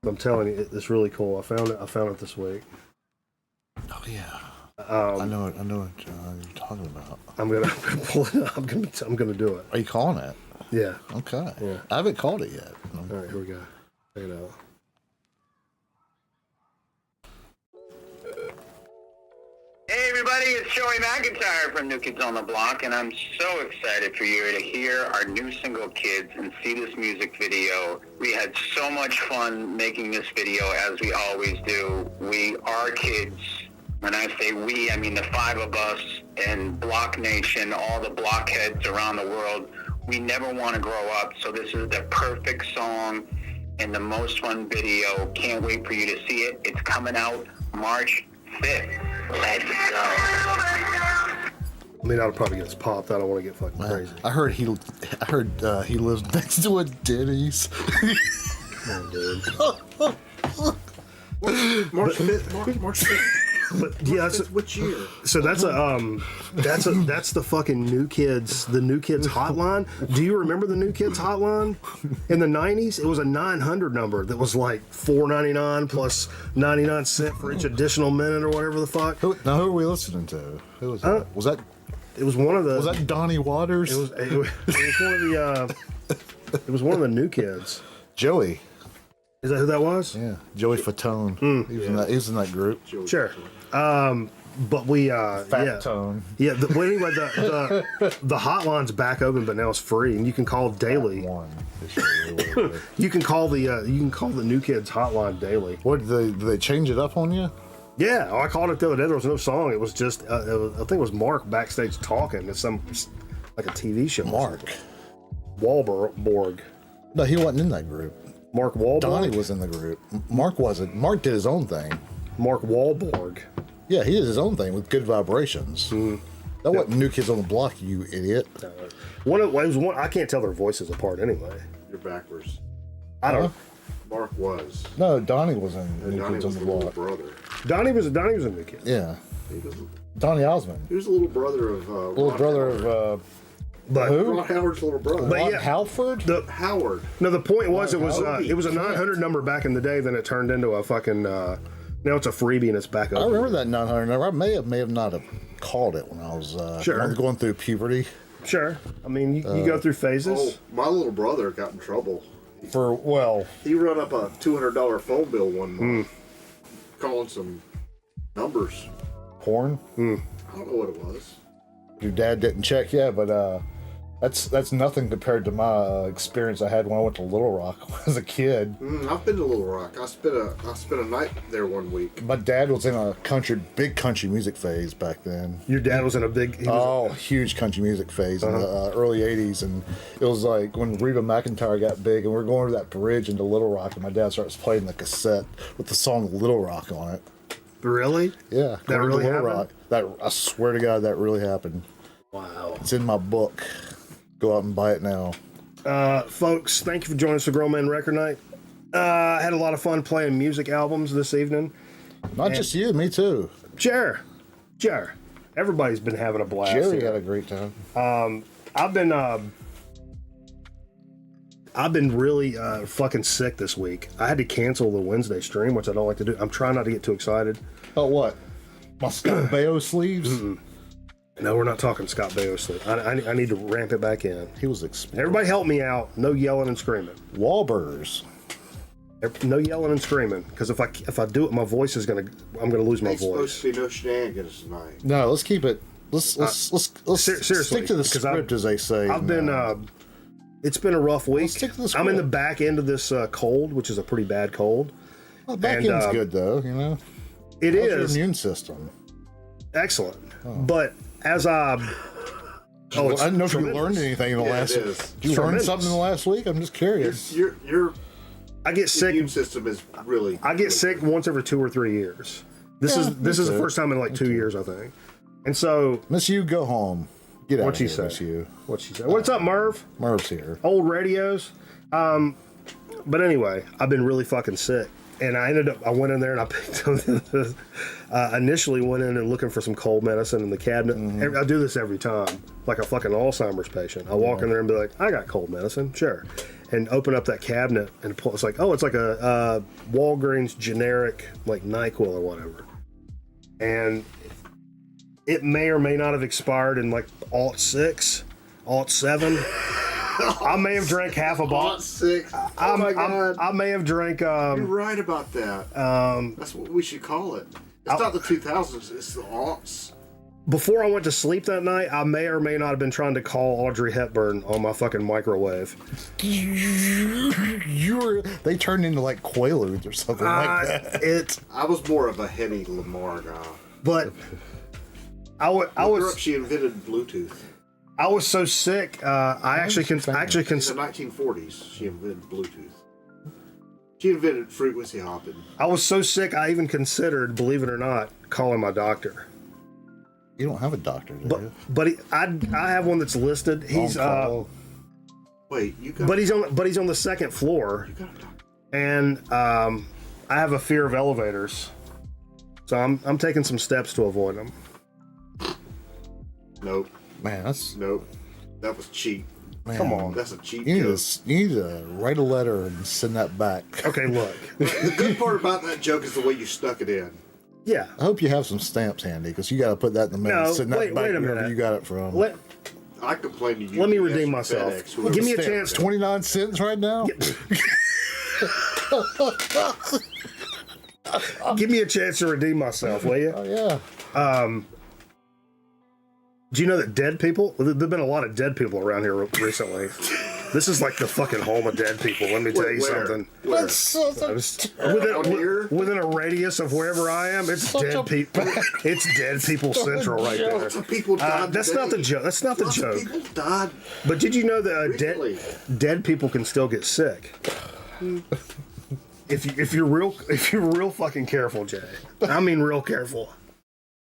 I'm telling you, it's really cool. I found it this week. Oh yeah. I know what you're talking about. I'm gonna pull it up. I'm gonna do it. Are you calling it? Yeah. Okay. Yeah. I haven't called it yet. All right, here we go. Check it out. Hey everybody, it's Joey McIntyre from New Kids on the Block, and I'm so excited for you to hear our new single Kids and see this music video. We had so much fun making this video, as we always do. We are kids. When I say we, I mean the five of us and Block Nation, all the blockheads around the world. We never want to grow up, so this is the perfect song and the most fun video. Can't wait for you to see it. It's coming out March 5th. Let's go. I mean, I'll probably get us popped. I don't want to get fucking crazy. I heard he lives next to a Denny's. Oh, dude. March 5th. But yeah, Which year? so that's that's the fucking New Kids hotline. Do you remember the New Kids hotline in the 90s? It was a 900 number that was like $4.99 plus 99 cents for each additional minute or whatever the fuck. Who are we listening to? Who was that? It was one of the. Was that Donnie Waters? It was one of the. It was one of the New Kids. Joey. Is that who that was? Yeah, Joey Fatone. He was in that group. Sure. But we Fat Tone. Yeah. Anyway, the hotline's back open, but now it's free, and you can call daily. You can call the New Kids hotline daily. What did they change it up on you? Yeah, I called it the other day. There was no song. It was just I think it was Mark backstage talking. It's like a TV show. Mark Wahlberg. No, he wasn't in that group. Mark Wahlberg. Donnie was in the group. Mark wasn't. Mark did his own thing. Mark Wahlberg. Yeah, he did his own thing with Good Vibrations. That wasn't New Kids on the Block, you idiot. I can't tell their voices apart anyway. You're backwards. I don't. Mark was. No, Donnie was in And New Donnie Kids on was the the little Block. brother. Donnie was a New Kid. Yeah, He was, Donnie Osmond. he was the little brother of Little brother of But who? Ron Howard's little brother. But Ron yeah, Halford. Howard. No, the point was it was Howard? it was a 900 number back in the day. Then it turned into a fucking. Now it's a freebie and it's back up. I remember that 900 number. I may have not have called it when I was Sure. when I was going through puberty. Sure. I mean, you go through phases. Oh, my little brother got in trouble. For He run up a $200 phone bill one month, calling some numbers. porn. I don't know what it was. Your dad didn't check yet, but that's nothing compared to my experience I had when I went to Little Rock as a kid. I've been to Little Rock. I spent a night there one week. My dad was in a big country music phase back then. Your dad was in a big. Huge country music phase in the early 80s. And it was like when Reba McEntire got big and we were going to that bridge into Little Rock and my dad starts playing the cassette with the song Little Rock on it. Really? Yeah. That really happened? I swear to God, that really happened. Wow. It's in my book. Go out and buy it now. Folks, thank you for joining us for Grown Man Record Night. I had a lot of fun playing music albums this evening. Not just you, me too. Sure. Everybody's been having a blast. Jerry here. had a great time. I've been really fucking sick this week. I had to cancel the Wednesday stream, which I don't like to do. I'm trying not to get too excited. Oh, what? My Scott Baio sleeves? No, we're not talking Scott Baio sleep. I need to ramp it back in. He was exploding. Everybody help me out. No yelling and screaming. Wahlburgers. No yelling and screaming, because if I do it, my voice is I'm gonna lose my Ain't supposed voice. to be no shenanigans tonight. No, let's keep it. Let's seriously, stick to the because script, as they say. I've been. It's been a rough week. stick to the I'm in the script. back end of this cold, which is a pretty bad cold. Well, back and, end's good though, you know. It How's your is immune system. excellent, but as I. Oh, I don't know if you tremendous. learned anything in the Yeah, last. it is. Did you learn Tremendous. something in the last week? I'm just curious. Your I get sick. immune system is really. I get sick once every 2 or 3 years. This Yeah, is the too. first time in like 2 years, I think. And so, Miss you, go home. Get out what'd of she here, say? Miss you. What's she say? What's up, Merv? Merv's here. Old radios. But anyway, I've been really fucking sick, and I went in there and I picked up, initially went in and looking for some cold medicine in the cabinet. I do this every time, like a fucking Alzheimer's patient. I walk in there and be like, I got cold medicine, sure. And open up that cabinet and pull, it's like, oh, it's like a Walgreens generic, like NyQuil or whatever. And it may or may not have expired in like Alt 6, Alt 7. I may have drank half a bottle. 6. Oh my God. I may have drank. You're right about that. That's what we should call it. It's not the 2000s, it's the aughts. Before I went to sleep that night, I may or may not have been trying to call Audrey Hepburn on my fucking microwave. They turned into like Quaaludes or something like that. I was more of a Hedy Lamarr guy. But She invented Bluetooth. I was so sick. I actually In the 1940s, she invented Bluetooth. She invented frequency hopping. I was so sick. I even considered, believe it or not, calling my doctor. You don't have a doctor, do you? But I have one that's listed. He's Wait, you got? but he's on the second floor, You got a doctor. and I have a fear of elevators, so I'm taking some steps to avoid them. Nope. Man, that's Nope. That was cheap. man. Come on. That's a cheap You joke. need to write a letter and send that back. Okay, look, The good part about that joke is the way you stuck it in. yeah. I hope you have some stamps handy because you got to put that in the mail. No, and send that wait back a wherever minute. you got it from. I complained to you. Let me redeem myself. Give me a chance. 29 cents right now. Give me a chance to redeem myself, will you? Oh yeah. Do you know that dead people? Well, there've been a lot of dead people around here recently. This is like the fucking home of dead people. Let me tell you something. Where? Within a radius of wherever I am, it's Such dead a people. It's dead people central right there. Lots of people died. That's not the today. joke. That's not the Lots of joke. people died. But did you know that Recently. dead people can still get sick? If you're real fucking careful, Jay. I mean, real careful.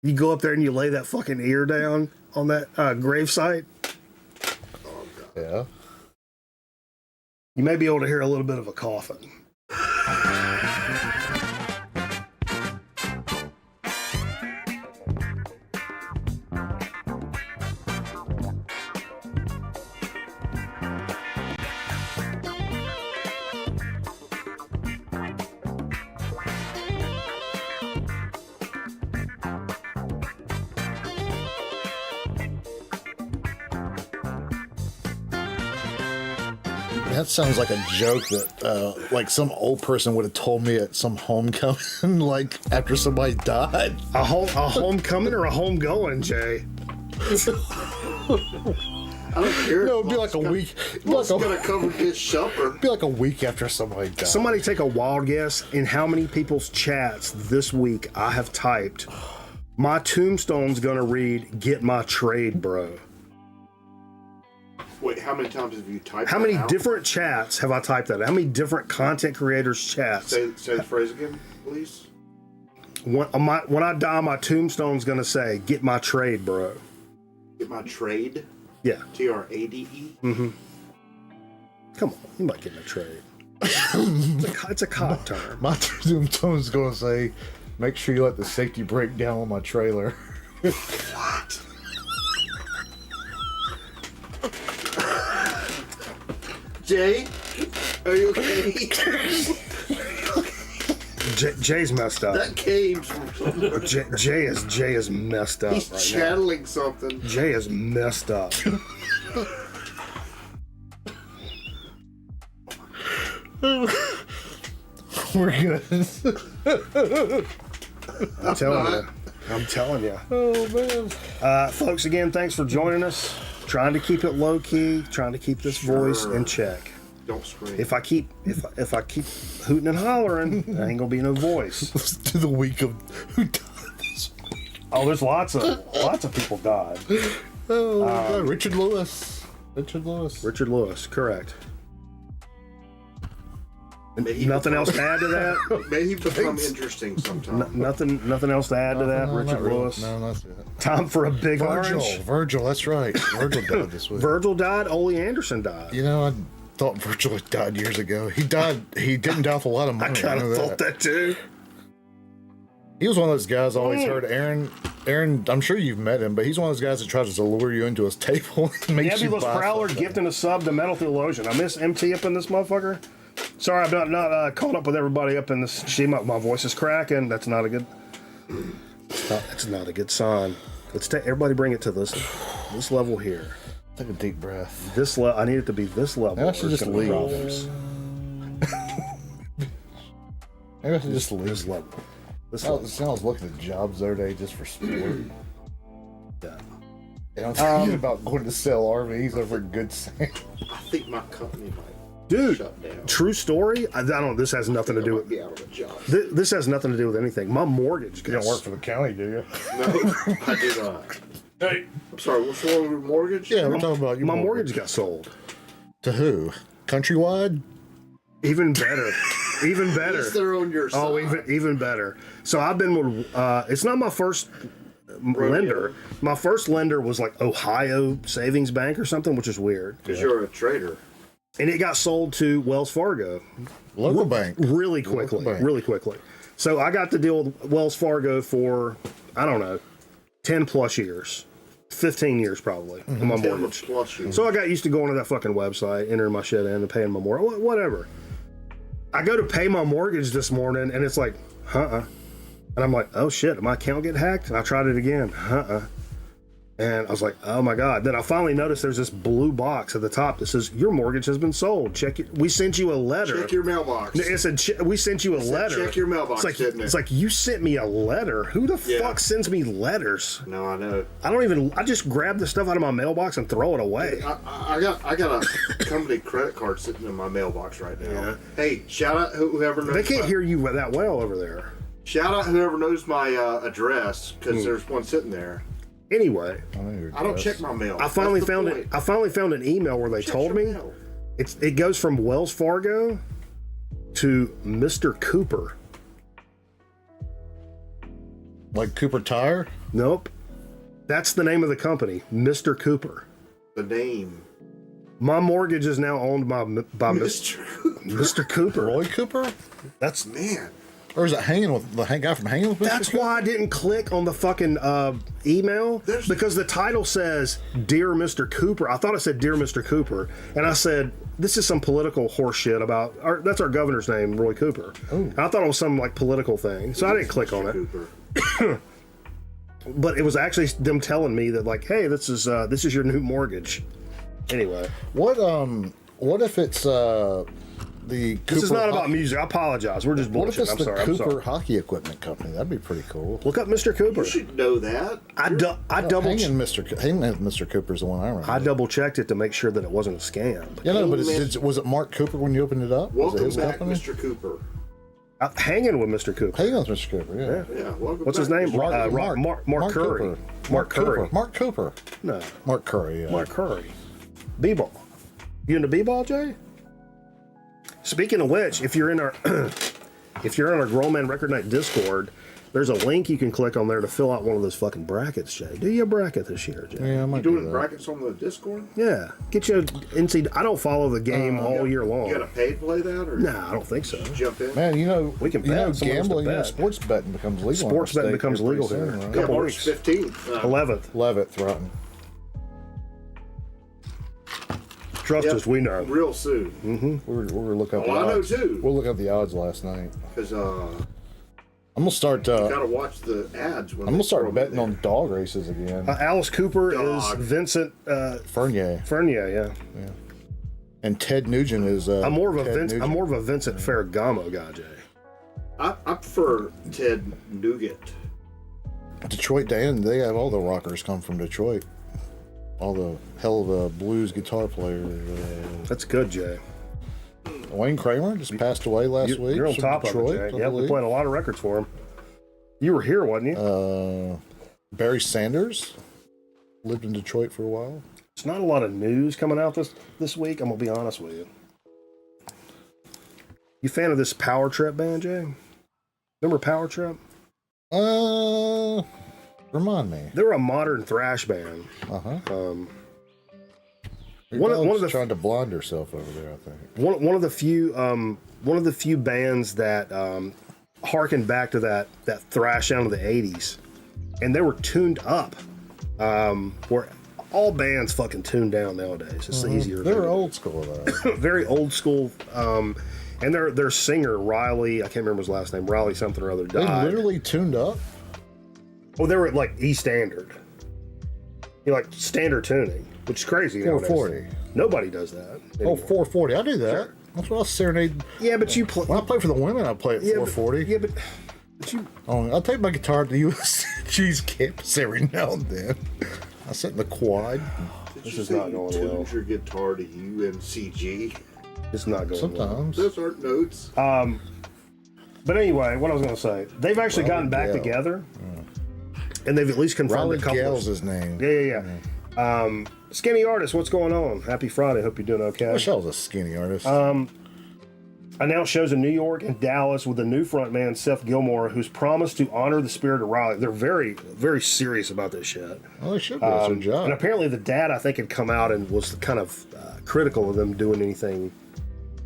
You go up there and you lay that fucking ear down on that gravesite. Yeah. You may be able to hear a little bit of a coughing. That sounds like a joke that like some old person would have told me at some homecoming, like after somebody died. A homecoming or a homegoing, Jay? I don't care. No, it'd be like a week. What's gonna cover this supper? It'd be like a week after somebody died. Somebody take a wild guess in how many people's chats this week I have typed, my tombstone's gonna read, "Get my trade, bro." Wait, how many times have you typed? How that many out? different chats have I typed that? How many different content creators' chats? Say the phrase again, please. When I die, my tombstone's gonna say, "Get my trade, bro." Get my trade. Yeah. TRADE. Come on, you might get my trade. It's a cop term. My tombstone's going to say, "Make sure you let the safety brake down on my trailer." What? Jay, are you okay? Jay's messed up. That came from somewhere. Jay is messed up He's right channeling something. now. Jay is messed up. We're good. I'm telling you. Oh man. Folks, again, thanks for joining us. Trying to keep it low key, trying to keep this voice in check. Don't scream. If I keep hooting and hollering, there ain't gonna be no voice. Let's do the week of who died this week. Oh, there's lots of people died. Oh, Richard Lewis. Richard Lewis, correct. May Nothing else to add to that? May he become interesting sometime. Nothing else to add to that, No, Richard not really. Lewis. No, that's it. Time for a big orange. Virgil, that's right. Virgil died this week. Virgil died. Ole Anderson died. You know, thought Virgil had died years ago. He died. He didn't die with a lot of money. I kind of thought that too. He was one of those guys I always heard. Aaron, I'm sure you've met him, but he's one of those guys that tries to lure you into his table and makes you Nebulous buy Prowler something. gifting a sub to Metal Theologian. I miss MT up in this motherfucker. Sorry, I'm not caught up with everybody up in this. My voice is cracking. That's not a good. That's not a good sign. Let's take everybody. Bring it to this level here. Take a deep breath. This I need it to be this level. Maybe I should or it's just gonna be leave. problems. Maybe I should just leave. This level. This I level. was looking at jobs the other day just for sport. Yeah. And I'm thinking about going to sell RVs over at Good Sam. I think my company might Dude, shut down. true story. I don't. This has nothing to I do might with. be out of a job. This has nothing to do with anything. My mortgage. You don't work for the county, do you? No, I do not. Hey, I'm sorry, what's wrong with your mortgage? Yeah, we're talking about your My mortgage got sold. To who? Countrywide? Even better. Even better. Yes, they're on your side. Oh, even better. So I've been with. It's not my first lender. My first lender was like Ohio Savings Bank or something, which is weird. Because you're a trader. And it got sold to Wells Fargo Local bank. really quickly. Bank. Really quickly. So I got to deal with Wells Fargo for, I don't know, 10 plus years. 15 years probably on my mortgage. Plus you. So I got used to going to that fucking website, entering my shit in and paying my mortgage, whatever. I go to pay my mortgage this morning and it's like, And I'm like, oh shit, did my account get hacked? And I tried it again, And I was like, oh my God. Then I finally noticed there's this blue box at the top that says, your mortgage has been sold. Check it. We sent you a letter. Check your mailbox. It said, we sent you a letter. check your mailbox, didn't it? It's like, you sent me a letter. Who the Yeah. fuck sends me letters? No, I know. I just grab the stuff out of my mailbox and throw it away. I got a company credit card sitting in my mailbox right now. Yeah. Hey, shout out whoever knows. They can't hear you that well over there. Shout out whoever knows my address because there's one sitting there. Anyway, I don't check my mail. I finally found it. I finally found an email where they told me it goes from Wells Fargo to Mr. Cooper. Like Cooper Tire? Nope. That's the name of the company, Mr. Cooper. The name. My mortgage is now owned by Mr. Cooper. Roy Cooper? That's Man. Or is it hanging with the guy from Hanging with Mr. That's Cooper? why I didn't click on the fucking email because the title says Dear Mr. Cooper. I thought it said Dear Mr. Cooper, and I said this is some political horseshit about that's our governor's name, Roy Cooper. And I thought it was some like political thing, so I didn't click on it. Cooper. But it was actually them telling me that like, hey, this is your new mortgage. Anyway, What if it's the Cooper this is not about hockey- music. I apologize. We're just What if bullshitting. it's I'm the sorry. Cooper Hockey Equipment Company? That'd be pretty cool. Look up Mr. Cooper. You should know that. I double Hanging with Mr. Cooper's the one I remember. I double checked it to make sure that it wasn't a scam. Yeah, no, but Hanging was it Mark Cooper when you opened it up? Was it Welcome his back, company? Mr. Cooper. Hanging with Mr. Cooper. Hanging with Mr. Cooper, yeah. Yeah, welcome What's his back, name? Mr. Mark Curry. Cooper. Mark Curry. Mark Cooper. No, Mark Curry, yeah. Mark Curry. B-ball. You into B-ball, Jay? Speaking of which, if you're in our Grown Man Record Night Discord, there's a link you can click on there to fill out one of those fucking brackets, Jay. Do you a bracket this year, Jay? Yeah, I might You do doing that. brackets on the Discord? Yeah. Get you a NC. I don't follow the game all year long. You got to pay to play that, or Nah, I don't think so. jump in? Man, We can bet. Someone has to gambling, bet. sports betting becomes legal. in Sports our betting state becomes pretty legal soon, here. right? Yeah, couple March weeks. 15th. 11th. Levitt, Rotten. Trust Yep. us, we know. Real soon. We were looking up Well, the I know odds. too. We'll look up the odds last night. Because I'm gonna start. got to watch the ads. When I'm gonna they throw start 'em betting in on dog races again. Alice Cooper Dog. is Vincent Fernier Fernier, yeah. and Ted Nugent is. I'm more of a Ted I'm Nugent. more of a Vincent Ferragamo guy, Jay. I prefer Ted Nugent. Detroit Dan. They have all the rockers come from Detroit. All the hell of a blues guitar players. That's good, Jay. Wayne Kramer just passed away last week. You're on from top Detroit, of it, I Jay. Yeah, we're believe. playing a lot of records for him. You were here, wasn't you? Barry Sanders lived in Detroit for a while. It's not a lot of news coming out this week. I'm gonna be honest with you. You fan of this Power Trip band, Jay? Remember Power Trip? Remind me. They were a modern thrash band. Uh huh. One of the trying to blind herself over there, I think. one of the few bands that harkened back to that thrash sound of the '80s, and they were tuned up. Where all bands fucking tune down nowadays. It's easier. They were old school though. Very old school. And their singer Riley, I can't remember his last name, Riley something or other, They died. literally tuned up. Oh, they were at like E standard. Like standard tuning, which is crazy. 440. Nowadays. Nobody does that. Oh, anymore. 440. I do that. Sure. That's what I was serenading. Yeah, but you play. When I play for the women, I play at 440. Yeah, but you. Oh, I'll take my guitar to the USG's campus every now and then. I sit in the quad. This is not going well. Tune your guitar to UNCG. It's not going well. Sometimes. Those aren't notes. But anyway, what I was going to say, they've actually gotten back Gale. together, and they've at least confirmed Riley a couple. Gale's his name. Yeah. Skinny Artist, what's going on? Happy Friday. Hope you're doing okay. I wish I was a skinny artist. Announced shows in New York and Dallas with the new frontman, Seth Gilmore, who's promised to honor the spirit of Riley. They're very, very serious about this shit. Well, they should be. That's their And job. apparently the dad, I think, had come out and was kind of critical of them doing anything.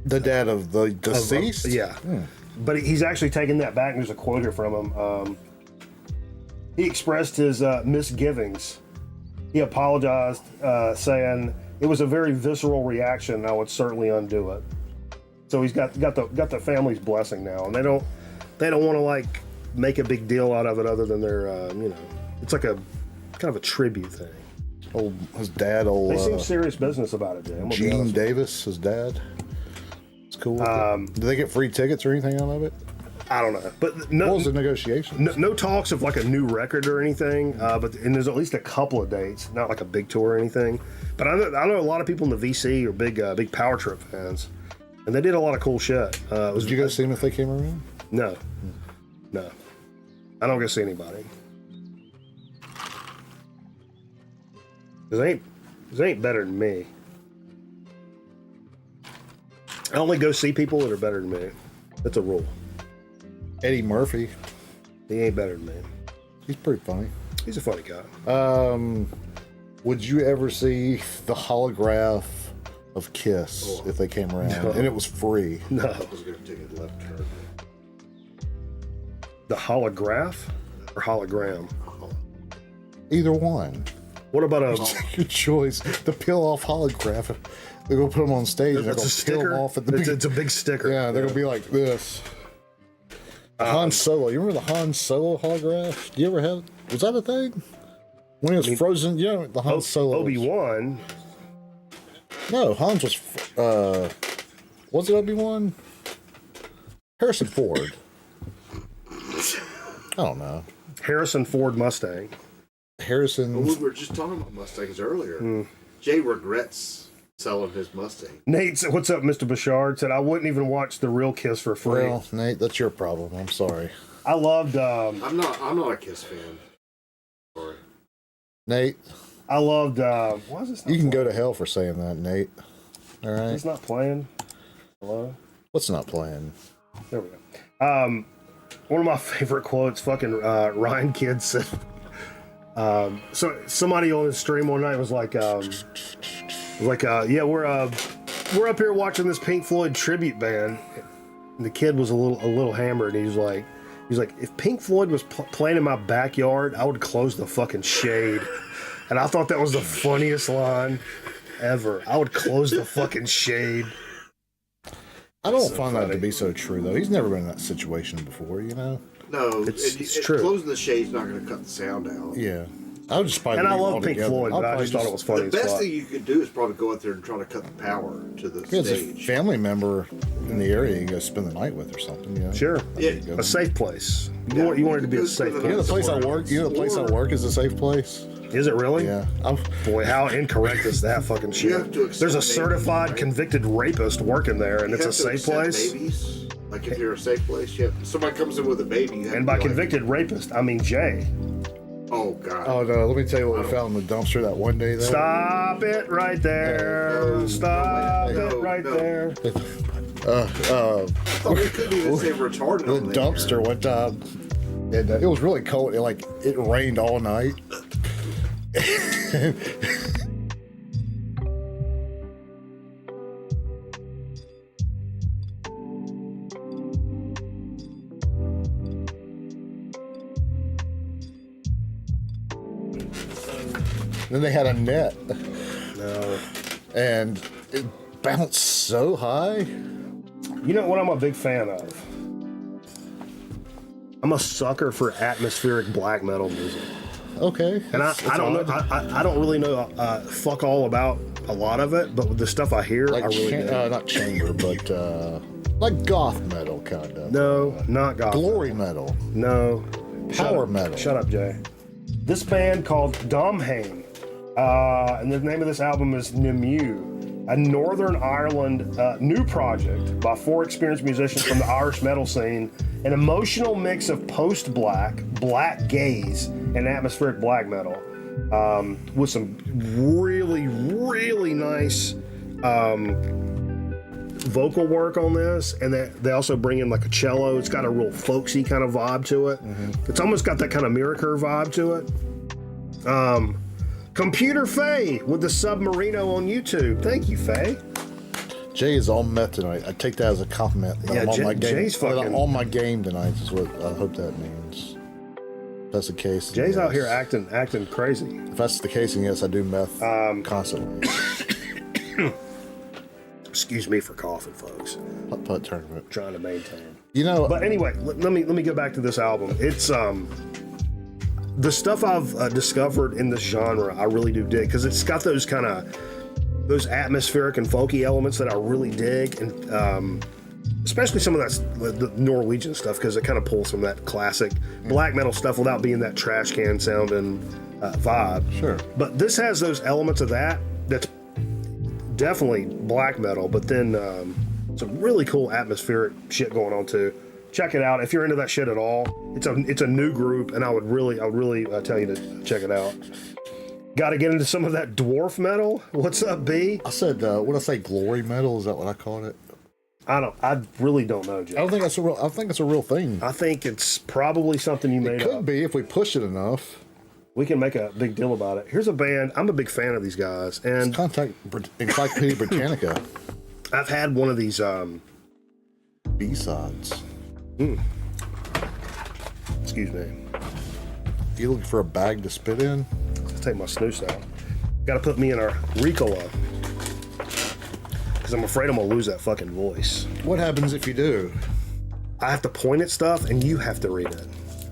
The dad of the deceased? Yeah. But he's actually taken that back. There's a quote here from him. He expressed his misgivings. He apologized, saying it was a very visceral reaction, and I would certainly undo it. So he's got the family's blessing now, and they don't want to like make a big deal out of it, other than their it's like a kind of a tribute thing. His dad, They seem serious business about it, Dan. Gene Davis, his dad. It's cool. Did they get free tickets or anything out of it? I don't know, but What was the negotiation? no talks of like a new record or anything. And there's at least a couple of dates, not like a big tour or anything. But I know a lot of people in the VC are big Power Trip fans, and they did a lot of cool shit. Did you go see him if they came around? No, I don't go see anybody. This ain't better than me. I only go see people that are better than me. That's a rule. Eddie Murphy. He ain't better than me. He's pretty funny. He's a funny guy. Would you ever see the holograph of Kiss if they came around? No. And it was free. No. I was going to take a left turn. The holograph or hologram? Either one. What about a Your choice. The peel off holograph. They're going to put them on stage and they're going it's a to peel sticker? them off at the It's a big sticker. Yeah, they're going to be like this. Han Solo. You remember the Han Solo holograph? Do you ever have? Was that a thing? When he was frozen, you know, the Han Solo. Obi-Wan. No, Hans was it Obi-Wan? Harrison Ford. I don't know. Harrison Ford Mustang. Harrison. We were just talking about Mustangs earlier. Jay regrets selling his Mustang. Nate said, what's up, Mr. Bouchard? Said, I wouldn't even watch The Real Kiss for free. Well, Nate, that's your problem. I'm sorry. I loved, I'm not a Kiss fan. Sorry. Nate, why is this not you can playing? go to hell for saying that, Nate. All right. It's not playing. Hello? What's not playing? There we go. One of my favorite quotes, fucking Ryan Kidd said, so somebody on his stream one night was like, yeah, we're up here watching this Pink Floyd tribute band. And the kid was a little hammered, and he's like, if Pink Floyd was playing in my backyard, I would close the fucking shade. And I thought that was the funniest line ever. I would close the fucking shade. I don't find that to be so true, though. He's never been in that situation before, you know? No, It's true. Closing the shade's not going to cut the sound out. Yeah. I would just probably And I leave love Pink altogether. Floyd, I'll but I probably just thought it was funny The as best fuck. thing you could do is probably go out there and try to cut the power to the Yeah, it's a stage. family member in the area you go spend the night with or something, you know? Sure. Yeah. Go- A safe place. You want it to be a safe You know place. the place I work? You know the place I work is a safe place? Is it really? Yeah. Boy, how incorrect is that fucking shit? have to accept There's a babies, certified right? convicted rapist working there, and You it's a have to safe accept place. Babies. Like if you're a safe place, somebody comes in with a baby. You have And to by be like, convicted rapist, I mean Jay. Oh God. Oh, no, let me tell you what we found in the dumpster that one day, though. Stop it right there. No, Stop no, it right no. there. I thought we couldn't even say retarded The on there. dumpster one time, and it was really cold. It rained all night. Then they had a net, No. and it bounced so high. You know what I'm a big fan of? I'm a sucker for atmospheric black metal music. Okay. And I don't know, I don't really know fuck all about a lot of it, but with the stuff I hear, Like I really do. not chamber, but like goth metal kind of. No, not goth. Glory metal. No. Power metal. Shut up, Jay. This band called Domhain, and the name of this album is Nemu, a Northern Ireland new project by 4 experienced musicians from the Irish metal scene, an emotional mix of post-black, black gaze, and atmospheric black metal, with some really, really nice vocal work on this, and they also bring in like a cello. It's got a real folksy kind of vibe to it. It's almost got that kind of Miracle vibe to it. Computer Faye with the Submarino on YouTube. Thank you, Faye. Jay is all met tonight. I take that as a compliment. Yeah, I'm on my game. Jay's fucking- I'm on my game tonight is what I hope that means. If that's the case. then Jay's out yes. here acting crazy. If that's the case, then yes, I do meth constantly. Excuse me for coughing, folks. Putt-putt tournament. Trying to maintain. You know, But anyway, let me go back to this album. It's the stuff I've discovered in this genre, I really do dig, because it's got those kind of those atmospheric and folky elements that I really dig, and especially some of the Norwegian stuff, because it kind of pulls from that classic black metal stuff without being that trash can sounding vibe. Sure. But this has those elements of that. That's definitely black metal, but then some really cool atmospheric shit going on too. Check it out if you're into that shit at all. It's a new group, and I would really tell you to check it out. Got to get into some of that dwarf metal. What's up, B? I said, what I say, glory metal? Is that what I called it? I really don't know, Jay. I don't think that's a real. I think it's a real thing. I think it's probably something you made It could up. be if we push it enough. We can make a big deal about it. Here's a band. I'm a big fan of these guys, and Contact Encyclopedia Britannica. I've had one of these. B-sides. Excuse me. You looking for a bag to spit in? I'll take my snooze out. Got to put me in a Ricola, because I'm afraid I'm gonna lose that fucking voice. What happens if you do? I have to point at stuff, and you have to read it.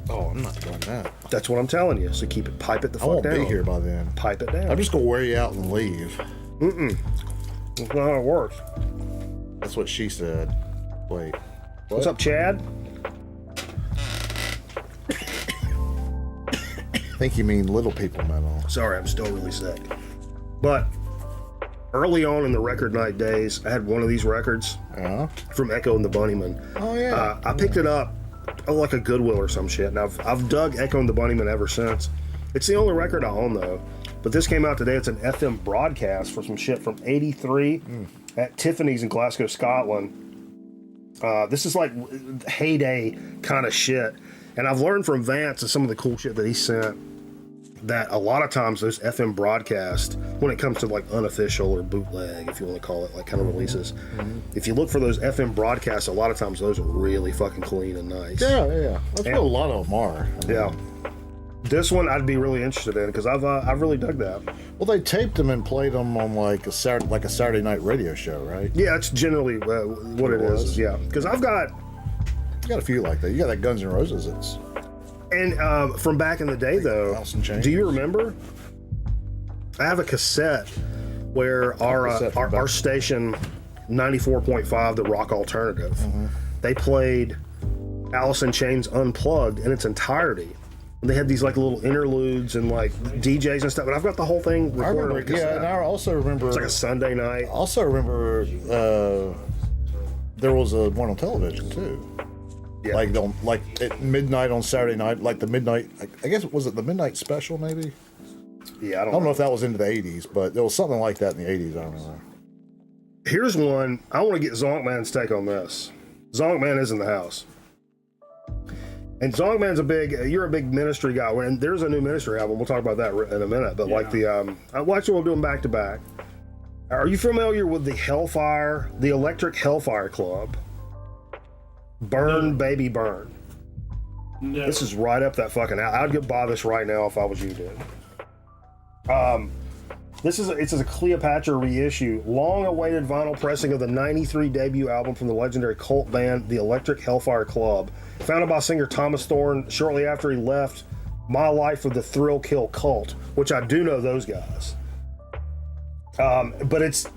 Oh, I'm not doing that. That's what I'm telling you. So pipe it the I fuck won't down. be here by then. Pipe it down. I'm just gonna wear you out and leave. That's not how it works. That's what she said. Wait. What's up, Chad? I think you mean little people metal. Sorry, I'm still really sick. But early on in the record night days, I had one of these records Yeah. from Echo and the Bunnymen. Oh yeah. I picked it up like a Goodwill or some shit, and I've dug Echo and the Bunnymen ever since. It's the only record I own though. But this came out today. It's an FM broadcast for some shit from '83 at Tiffany's in Glasgow, Scotland. This is like heyday kind of shit, and I've learned from Vance and some of the cool shit that he sent that a lot of times those FM broadcasts, when it comes to like unofficial or bootleg, if you want to call it, like kind of releases, if you look for those FM broadcasts, a lot of times those are really fucking clean and nice. Yeah. That's what a lot of them are. Yeah. This one I'd be really interested in because I've really dug that. Well, they taped them and played them on like a Saturday night radio show, right? Yeah, it's generally what it is. Yeah, because I've got You got a few like that. You got that Guns N' Roses. It's and from back in the day though. House and Chains. Do you remember? I have a cassette where cassette from our back- station 94.5, the Rock Alternative, they played Alice in Chains Unplugged in its entirety. And they had these like little interludes and like DJs and stuff. But I've got the whole thing I recorded on remember. cassette. Yeah, and I also remember. It's like a Sunday night. Also remember there was a one on television too. Yeah. Like at midnight on Saturday night, like the midnight. I guess was it the midnight special maybe? Yeah, I I don't know if that was into the 80s, but there was something like that in the 80s. I don't know. Here's one. I want to get Zonkman's take on this. Zonkman is in the house. And Zonkman's you're a big ministry guy. And there's a new ministry album. We'll talk about that in a minute. But like actually we'll do them back to back. Are you familiar with the Electric Hellfire Club? Burn, Baby, Burn. No. This is right up that fucking alley. I'd go buy this right now if I was you, dude. It's a Cleopatra reissue, long-awaited vinyl pressing of the '93 debut album from the legendary cult band, the Electric Hellfire Club, founded by singer Thomas Thorne shortly after he left My Life with the Thrill Kill Cult, which I do know those guys. But it's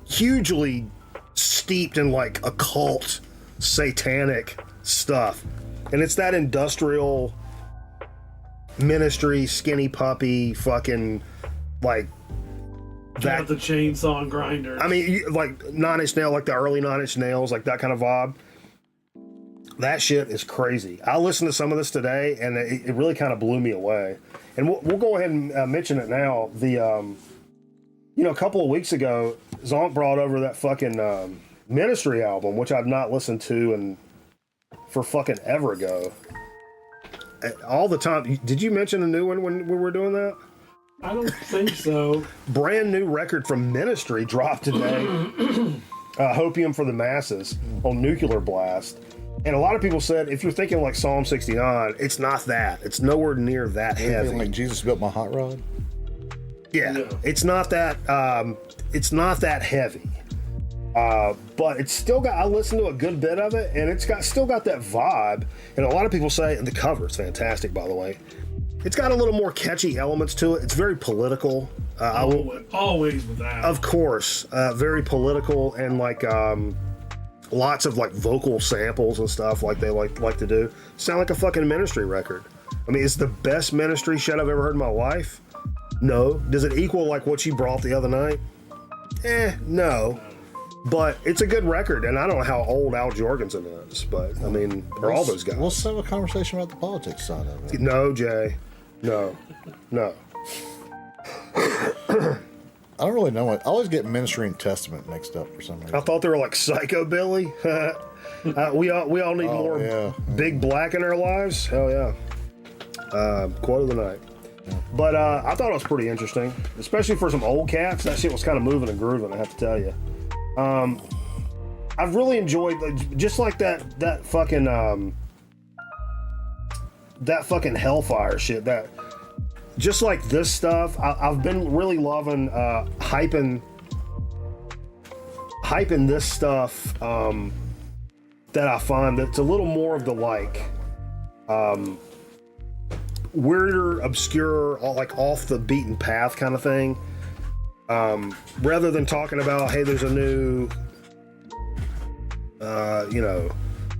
hugely steeped in like occult, satanic stuff, and it's that industrial Ministry, Skinny Puppy, fucking like. That the chainsaw and grinder. I mean, like Nine Inch Nails, like the early Nine Inch Nails, like that kind of vibe. That shit is crazy. I listened to some of this today, and it really kind of blew me away. And we'll go ahead and mention it now. A couple of weeks ago, Zonk brought over that fucking Ministry album, which I've not listened to for fucking ever ago. All the time. Did you mention a new one when we were doing that? I don't think so. Brand new record from Ministry dropped today. Hopium for the Masses on Nuclear Blast. And a lot of people said, if you're thinking like Psalm 69, it's not that. It's nowhere near that heavy. Like Jesus built my hot rod. Yeah. It's not that. It's not that heavy. But it's still got. I listened to a good bit of it, and it's still got that vibe. And a lot of people say, and the cover is fantastic, by the way. It's got a little more catchy elements to it. It's very political. Always with that. Of course, very political, and like lots of like vocal samples and stuff like they like to do. Sound like a fucking Ministry record. I mean, it's the best Ministry shit I've ever heard in my life. No. Does it equal like what you brought the other night? No. But it's a good record, and I don't know how old Al Jorgensen is, but I mean, or all those guys. We'll have a conversation about the politics side of it. No, Jay. No. I don't really know what. I always get Ministry and Testament mixed up for some reason. I thought they were like Psychobilly. We all need more Big Black in our lives. Hell yeah. Quote of the night. But I thought it was pretty interesting, especially for some old cats. That shit was kind of moving and grooving, I have to tell you. I've really enjoyed, just like that fucking Hellfire shit. That just like this stuff, I've been really loving hyping this stuff that I find that's a little more of the like weirder, obscure, like off the beaten path kind of thing. Rather than talking about, hey, there's a new,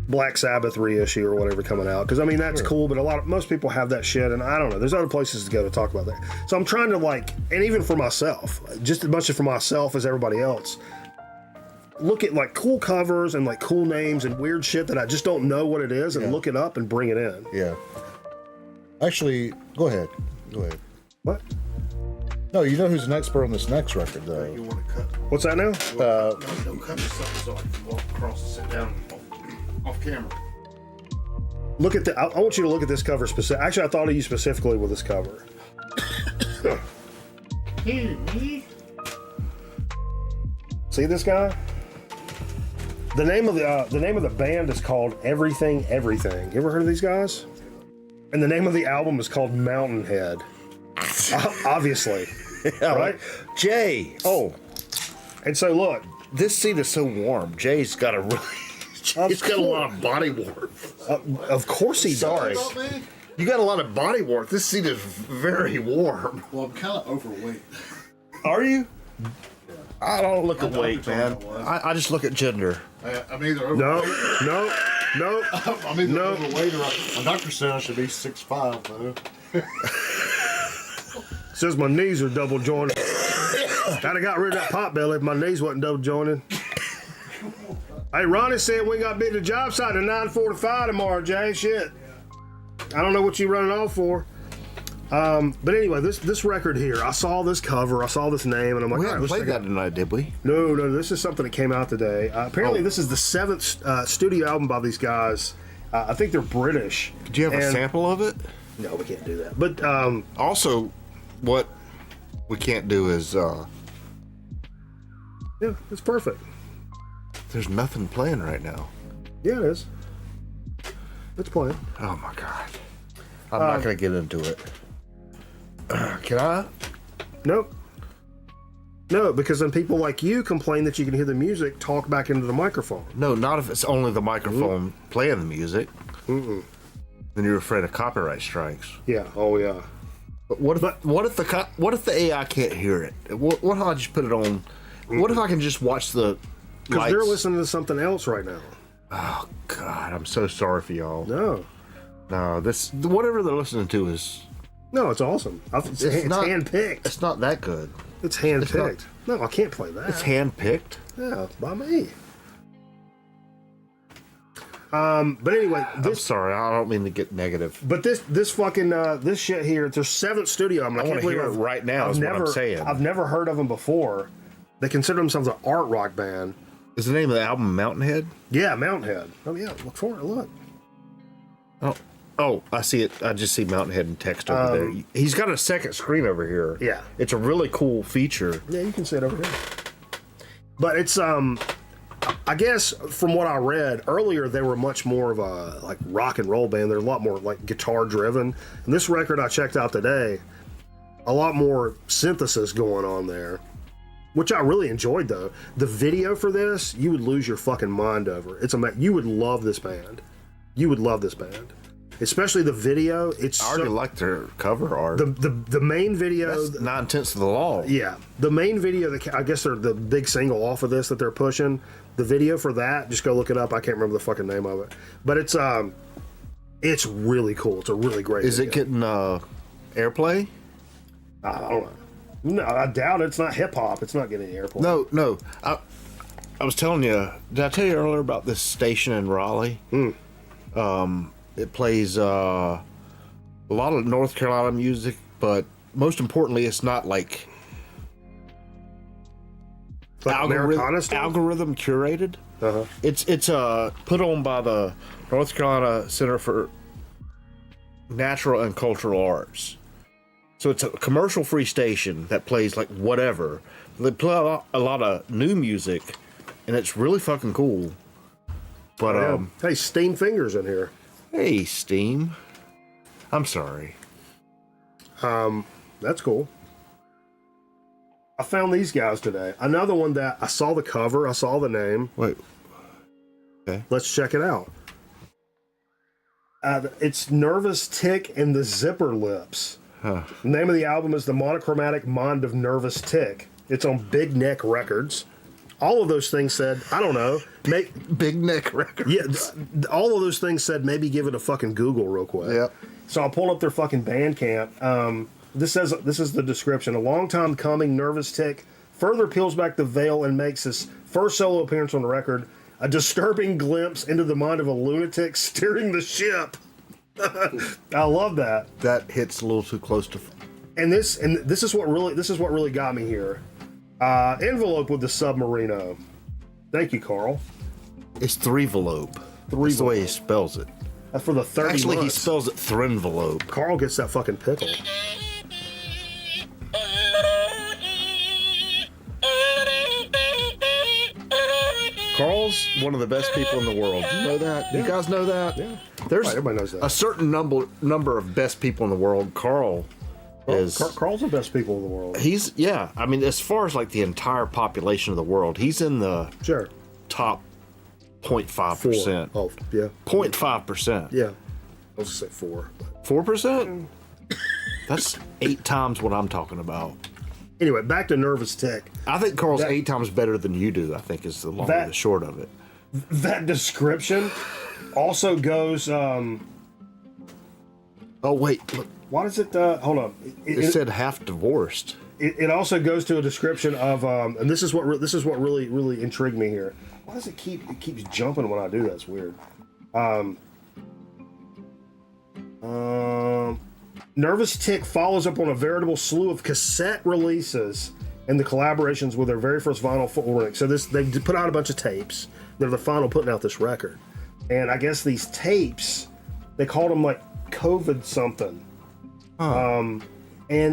Black Sabbath reissue or whatever coming out. Because, I mean, that's cool, but most people have that shit, and I don't know. There's other places to go to talk about that. So I'm trying to, and even for myself, just as much as for myself as everybody else, look at, cool covers and, cool names and weird shit that I just don't know what it is and look it up and bring it in. Yeah. Actually, go ahead. What? No, you know who's an expert on this next record, though. You want to cut? What's that now? No, cut this up so I can walk across and sit down off camera. Look at I want you to look at this cover specific. Actually, I thought of you specifically with this cover. Me? See this guy? The name of the band is called Everything Everything. You ever heard of these guys? And the name of the album is called Mountain Head. Obviously. Yeah, right? Jay. Oh. And so look. This seat is so warm. Jay's got a really... He's got a lot of body warmth. Of course he does. You got a lot of body warmth. This seat is very warm. Well, I'm kind of overweight. Are you? Yeah. I don't look at weight, man. I just look at gender. I'm either overweight. No. I'm either overweight or my doctor said I should be 6'5", though. Says my knees are double jointed. I'd have got rid of that pot belly if my knees wasn't double jointed. Hey, Ronnie said we got to be at the job site at 9:45 tomorrow, Jay. Shit. I don't know what you running off for. But anyway, this record here, I saw this cover, I saw this name, and I'm like, we haven't played that tonight, did we? No, this is something that came out today. Apparently, this is the 7th studio album by these guys. I think they're British. Do you have a sample of it? No, we can't do that. But also, what we can't do is yeah, it's perfect. There's nothing playing right now. Yeah, it is. It's playing. Oh my god. I'm not gonna get into it. Can I? Nope. No, because then people like you complain that you can hear the music talk back into the microphone. No, not if it's only the microphone playing the music. Mm-mm. Then you're afraid of copyright strikes. Yeah. Oh yeah. But what if the AI can't hear it? What if I just put it on? What if I can just watch the Because lights? they're listening to something else right now. Oh God, I'm so sorry for y'all. No, this whatever they're listening to is no, it's awesome. It's handpicked. It's not that good. It's handpicked. No, I can't play that. It's handpicked. Yeah, it's by me. But anyway, I'm sorry. I don't mean to get negative. But this fucking this shit here. It's their 7th studio album. I can't want to believe hear it right now. Is what I'm saying. I've never heard of them before. They consider themselves an art rock band. Is the name of the album Mountainhead? Yeah, Mountainhead. Oh yeah, look for it. Look. Oh, I see it. I just see Mountainhead in text over there. He's got a second screen over here. Yeah. It's a really cool feature. Yeah, you can see it over here. But it's I guess from what I read earlier, they were much more of a like rock and roll band. They're a lot more like guitar driven. And this record I checked out today, a lot more synthesis going on there, which I really enjoyed though. The video for this, you would lose your fucking mind over. You would love this band. You would love this band. Especially the video. It's I already like their cover art. the main video. That's 9/10 of the law. Yeah, the main video. I guess they're the big single off of this that they're pushing. The video for that, just go look it up. I can't remember the fucking name of it, but it's really cool. It's a really great. Is video. it getting airplay? I don't know. No, I doubt it. It's not hip hop. It's not getting airplay. No. I was telling you. Did I tell you earlier about this station in Raleigh? It plays a lot of North Carolina music, but most importantly, it's not like Americana stuff? algorithm curated. Uh-huh. It's put on by the North Carolina Center for Natural and Cultural Arts. So it's a commercial-free station that plays like whatever. They play a lot of new music, and it's really fucking cool. But Hey, Steam Fingers in here. hey, Steam. I'm sorry. That's cool. I found these guys today. Another one that I saw the cover. I saw the name. Wait. Okay. Let's check it out. It's Nervous Tick and the Zipper Lips. Huh. The name of the album is The Monochromatic Mind of Nervous Tick. It's on Big Neck Records. All of those things said, I don't know, Big Neck Records. yeah, all of those things said maybe give it a fucking Google real quick. Yep. So I pulled up their fucking Bandcamp. This is the description. A long time coming, Nervous Tick further peels back the veil and makes his first solo appearance on the record a disturbing glimpse into the mind of a lunatic steering the ship. I love that. That hits a little too close to. And this is what really got me here. Envelope with the Submarino. Thank you, Carl. It's threevelope. That's the way he spells it. That's for the 30 Actually, months. he spells it threnvelope. Carl gets that fucking pickle. Carl's one of the best people in the world. Do you know that? You guys know that? Yeah. There's Everybody knows that. a certain number of best people in the world. Carl is. Carl's the best people in the world. He's yeah. I mean, as far as like the entire population of the world, he's in the Sure. top 0.5%. Oh, yeah. 0.5%. Yeah. I was gonna say 4. 4%? That's 8 times what I'm talking about. Anyway, back to Nervous Tick. I think Carl's 8 times better than you do, I think is the long and the short of it. That description also goes. Oh, wait. Look, Why does it? Hold on. it said half divorced. It also goes to a description of, and this is what really intrigued me here. Why does it keeps jumping when I do that? It's weird. Nervous Tick follows up on a veritable slew of cassette releases and the collaborations with their very first vinyl forwarding. So they put out a bunch of tapes. They're the final putting out this record, and I guess these tapes they called them like COVID something. And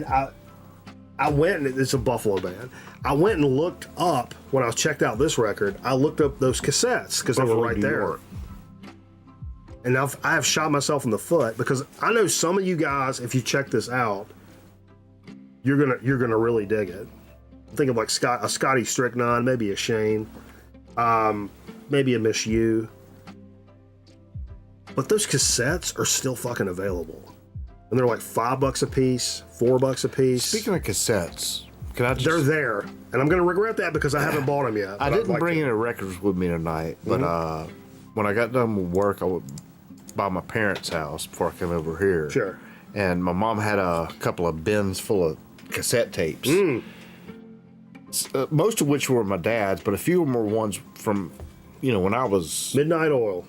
I went, and it's a Buffalo band. I went and looked up when I checked out this record. I looked up those cassettes because they were Buffalo, right New there. York. And I have shot myself in the foot because I know some of you guys, if you check this out, you're gonna really dig it. Think of like a Scotty Strychnine, maybe a Shane, maybe a Miss You. But those cassettes are still fucking available, and they're like $5 a piece, $4 a piece. Speaking of cassettes, can I just... They're there, and I'm gonna regret that because I haven't bought them yet. I didn't bring any records with me tonight, but when I got done with work, I went by my parents' house before I came over here. Sure. And my mom had a couple of bins full of cassette tapes. Most of which were my dad's, but a few of them were ones from, when I was... Midnight Oil.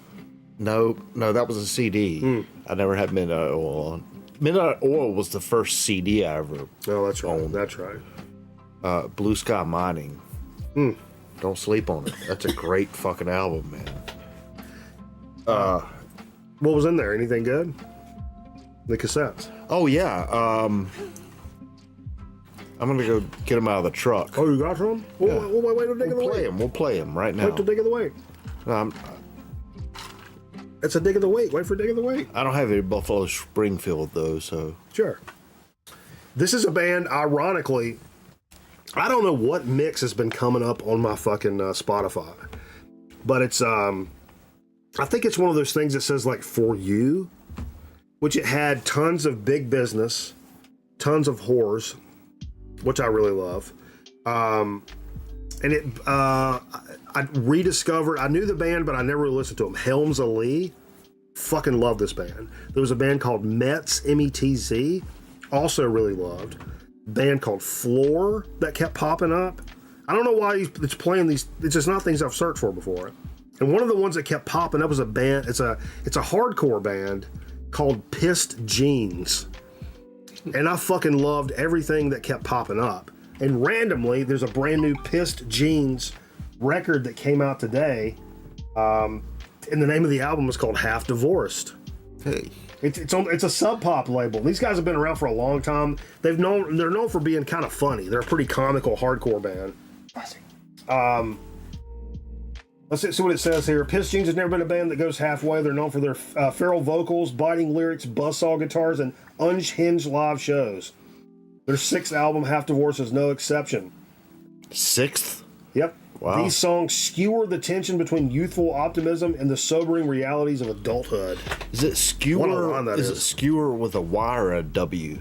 No, that was a CD. I never had Midnight Oil on. Midnight Oil was the first CD I ever Oh, that's right. owned. That's right. Blue Sky Mining. Don't sleep on it. That's a great fucking album, man. What was in there? Anything good? The cassettes. Oh, yeah. I'm going to go get them out of the truck. Oh, you got some? Yeah. Wait till dig of the week. We'll play them right now. Wait till dig of the week. It's a dig of the week. Wait for dig of the week. I don't have any Buffalo Springfield, though, so... Sure. This is a band, ironically, I don't know what mix has been coming up on my fucking Spotify, but it's, I think it's one of those things that says, like, For You, which it had tons of Big Business, tons of whores, which I really love. And it, I rediscovered, I knew the band, but I never really listened to them. Helms Ali, fucking love this band. There was a band called Metz, M-E-T-Z, also really loved. Band called Floor that kept popping up. I don't know why it's playing these, it's just not things I've searched for before. And one of the ones that kept popping up was a band, it's a hardcore band called Pissed Jeans. And I fucking loved everything that kept popping up. And randomly, there's a brand new Pissed Jeans record that came out today. And the name of the album is called Half Divorced. Hey. It's a Sub Pop label. These guys have been around for a long time. They're known for being kind of funny. They're a pretty comical hardcore band. Let's see what it says here. Pissed Jeans has never been a band that goes halfway. They're known for their feral vocals, biting lyrics, buzzsaw guitars, and unhinged live shows. Their sixth album, Half Divorced, is no exception. Sixth? Yep. Wow. These songs skewer the tension between youthful optimism and the sobering realities of adulthood. Is it skewer? What a line that is is. it skewer with a Y or a W?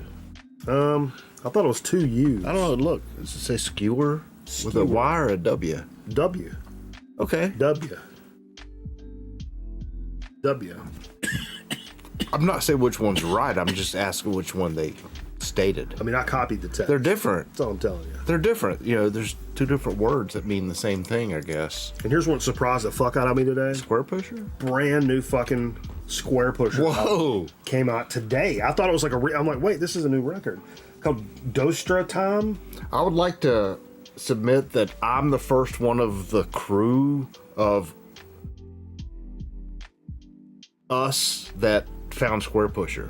I thought it was two U's. I don't know. Look, does it say skewer with Skewer. a Y or a W? W. Okay. W. I'm not saying which one's right. I'm just asking which one they stated. I mean, I copied the text. They're different. That's all I'm telling you. They're different. There's two different words that mean the same thing, I guess. And here's one that surprised the fuck out of me today. Square pusher? Brand new fucking Square Pusher. Whoa. Came out today. I thought it was like I'm like, wait, this is a new record. Called Dostra Time. I would like to submit that I'm the first one of the crew of us that found Square Pusher.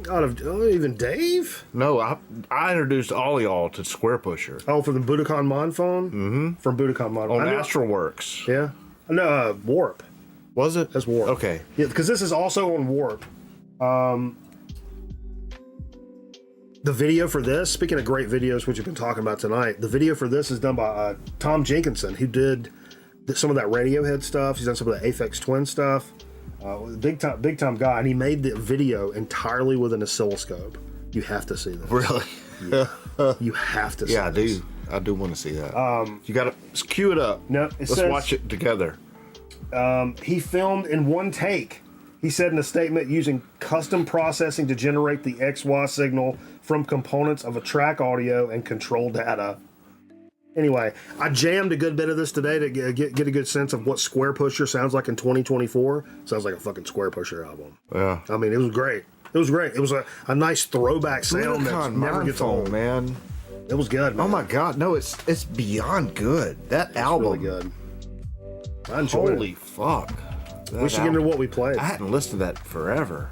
Out of even Dave? No, I introduced all y'all to Square Pusher. Oh, from the Budokan Mon phone? Mm-hmm. From Budokan Mon. On Astralworks. Yeah. No, Warp. Was it? That's Warp. Okay. Yeah, because this is also on Warp. The video for this, speaking of great videos, which you've been talking about tonight, the video for this is done by Tom Jenkinson, who did some of that Radiohead stuff. He's done some of the Aphex Twin stuff. Big time guy, and he made the video entirely with an oscilloscope. You have to see this. Really? Yeah. You have to see Yeah, I this. do. I do want to see that. You got to cue it up. No, Let's watch it together. He filmed in one take. He said in a statement, using custom processing to generate the XY signal from components of a track audio and control data. Anyway, I jammed a good bit of this today to get a good sense of what Square Pusher sounds like in 2024. Sounds like a fucking Square Pusher album. Yeah. I mean, it was great. It was great. It was a nice throwback sound that never gets old. Man. It was good, man. Oh my God, no, it's beyond good. That album. Really good. I enjoyed Holy it. fuck. We should get into what we played. I hadn't listened to that forever.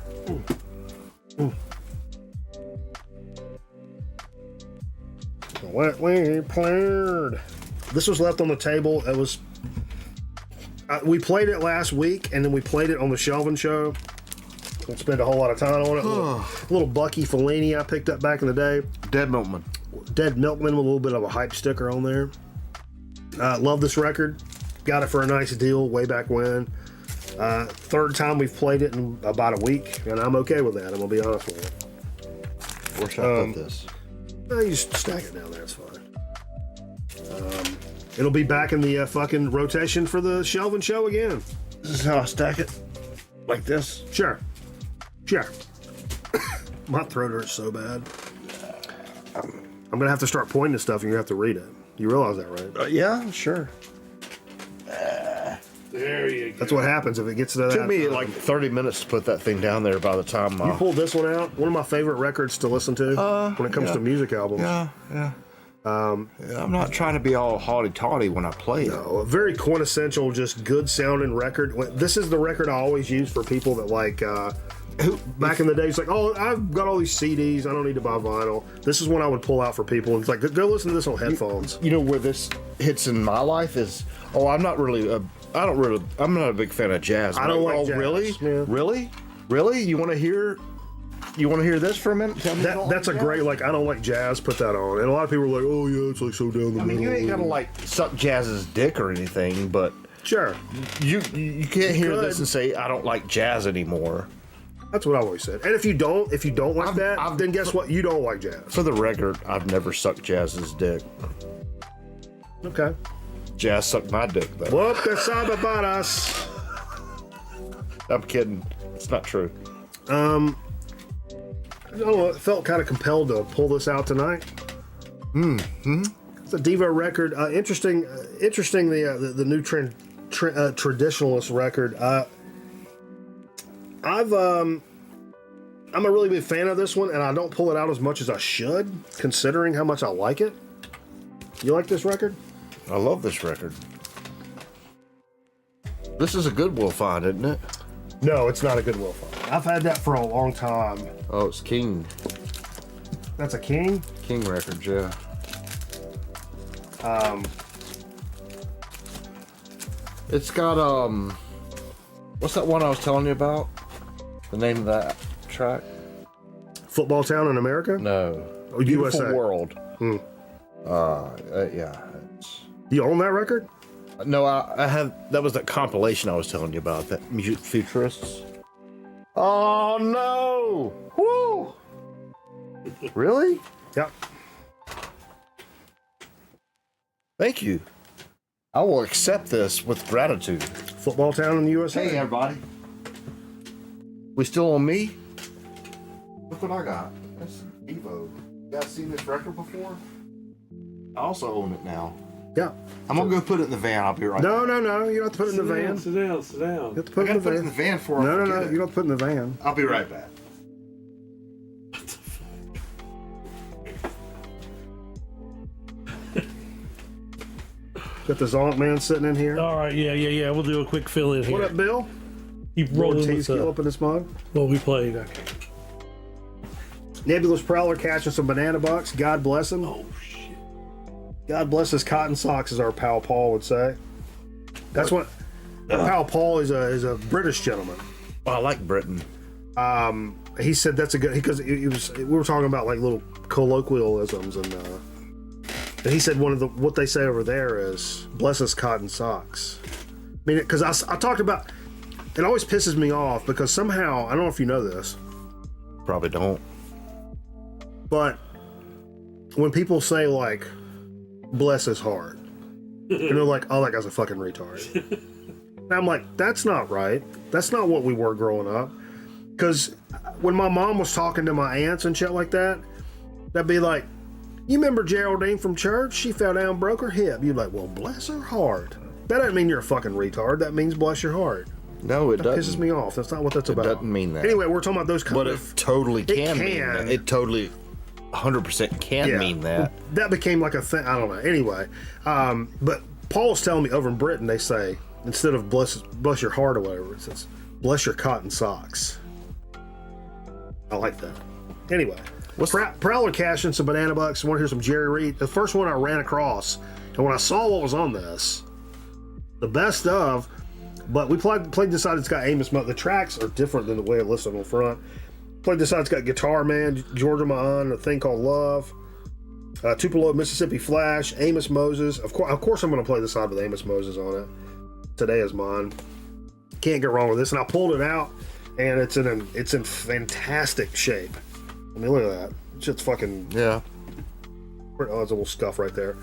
What we played. This was left on the table. It was. We played it last week, and then we played it on the Shelvin Show Don't spend a whole lot of time on it. Little Bucky Fellini I picked up back in the day. Dead Milkman. Dead Milkman with a little bit of a hype sticker on there. Love this record. Got it for a nice deal way back when. Third time we've played it in about a week, and I'm okay with that. I'm gonna be honest with you. Where should I put this? You just stack it down there. It's fine. It'll be back in the fucking rotation for the Shelvin Show again. This is how I stack it. Like this. Sure. My throat hurts so bad. I'm gonna have to start pointing to stuff, and you have to read it. You realize that, right? Yeah, sure. There you go. That's what happens if it gets to that. It took me like 30 minutes to put that thing down there by the time. You pulled this one out. One of my favorite records to listen to when it comes to music albums. Yeah. I'm not trying to be all haughty-taughty when I play it. A very quintessential, just good sounding record. This is the record I always use for people that like. Back in the day, it's like, oh, I've got all these CDs. I don't need to buy vinyl. This is one I would pull out for people. It's like, go listen to this on headphones. You know where this hits in my life is. Oh, I'm not a big fan of jazz. I don't like jazz. Really? Yeah. Really? You want to hear this for a minute? Tell me That's a great, like, I don't like jazz, put that on. And a lot of people are like, oh, yeah, it's like so down the middle. You ain't gotta like suck jazz's dick or anything, but sure. You can't hear this and say, I don't like jazz anymore. That's what I always said. And if you don't like that, then guess what? You don't like jazz. For the record, I've never sucked jazz's dick. Okay. Jazz sucked my dick, though. What que sabe about us? I'm kidding. It's not true. I don't know. I felt kind of compelled to pull this out tonight. It's a Devo record. Interesting. The new traditionalist record. I'm a really big fan of this one, and I don't pull it out as much as I should, considering how much I like it. You like this record? I love this record. This is a Goodwill find, isn't it? No, it's not a Goodwill find. I've had that for a long time. Oh, it's King. That's a King? King Records, yeah. It's got, what's that one I was telling you about? The name of that track? Football Town in America? No. Oh, Beautiful USA. World. Yeah. You own that record? No, I have. That was that compilation I was telling you about. That Music Futurists. Oh no! Woo! Really? Yep. Thank you. I will accept this with gratitude. Football Town in the USA. Hey, everybody. We still on me? Look what I got. That's Evo. You guys seen this record before? I also own it now. Yeah. I'm gonna go put it in the van. I'll be right back. No. You don't have to put it in the van. Sit down. You have to put I it in gotta the put it in van. the van for No. You don't have to put it in the van. I'll be right back. Got the Zonk man sitting in here. All right, yeah. We'll do a quick fill in here. What up, Bill? Keep Rolling rolling tea with skill up in this mug. what we played. Okay. Nebulous Prowler catching some banana bucks. God bless him. Oh shit. God bless his cotton socks, as our pal Paul would say. That's what our pal Paul is a British gentleman. Oh, I like Britain. He said that's a good because we were talking about like little colloquialisms and he said one of the what they say over there is bless his cotton socks. I mean, because I talked about it always pisses me off because somehow I don't know if you know this, Probably don't. but when people say like bless his heart, and they're like, oh, that guy's a fucking retard. And I'm like, that's not right. That's not what we were growing up. Because when my mom was talking to my aunts and shit like that, that'd be like, you remember Geraldine from church? She fell down and broke her hip. You'd be like, well, bless her heart. That doesn't mean you're a fucking retard. That means bless your heart. No, it That doesn't. pisses me off. That's not what that's about. doesn't mean that. Anyway, we're talking about those kind But of... it totally can mean can. that. It totally 100% can mean that. That became like a thing. I don't know. Anyway, but Paul's telling me over in Britain, they say, instead of bless your heart or whatever, it says, bless your cotton socks. I like that. Anyway, Prowler cashing some banana bucks. I want to hear some Jerry Reed. The first one I ran across, and when I saw what was on this, the best of But we played this side. It's got Amos Mo. The tracks are different than the way it listed on the front. Played this side. It's got Guitar Man, Georgia My, A Thing Called Love, Tupelo, Mississippi Flash, Amos Moses. Of course, I'm going to play the side with Amos Moses on it. Today Is Mine. Can't get wrong with this. And I pulled it out, and it's in fantastic shape. I mean, look at that. It's just fucking. Yeah. Oh, there's a little scuff right there.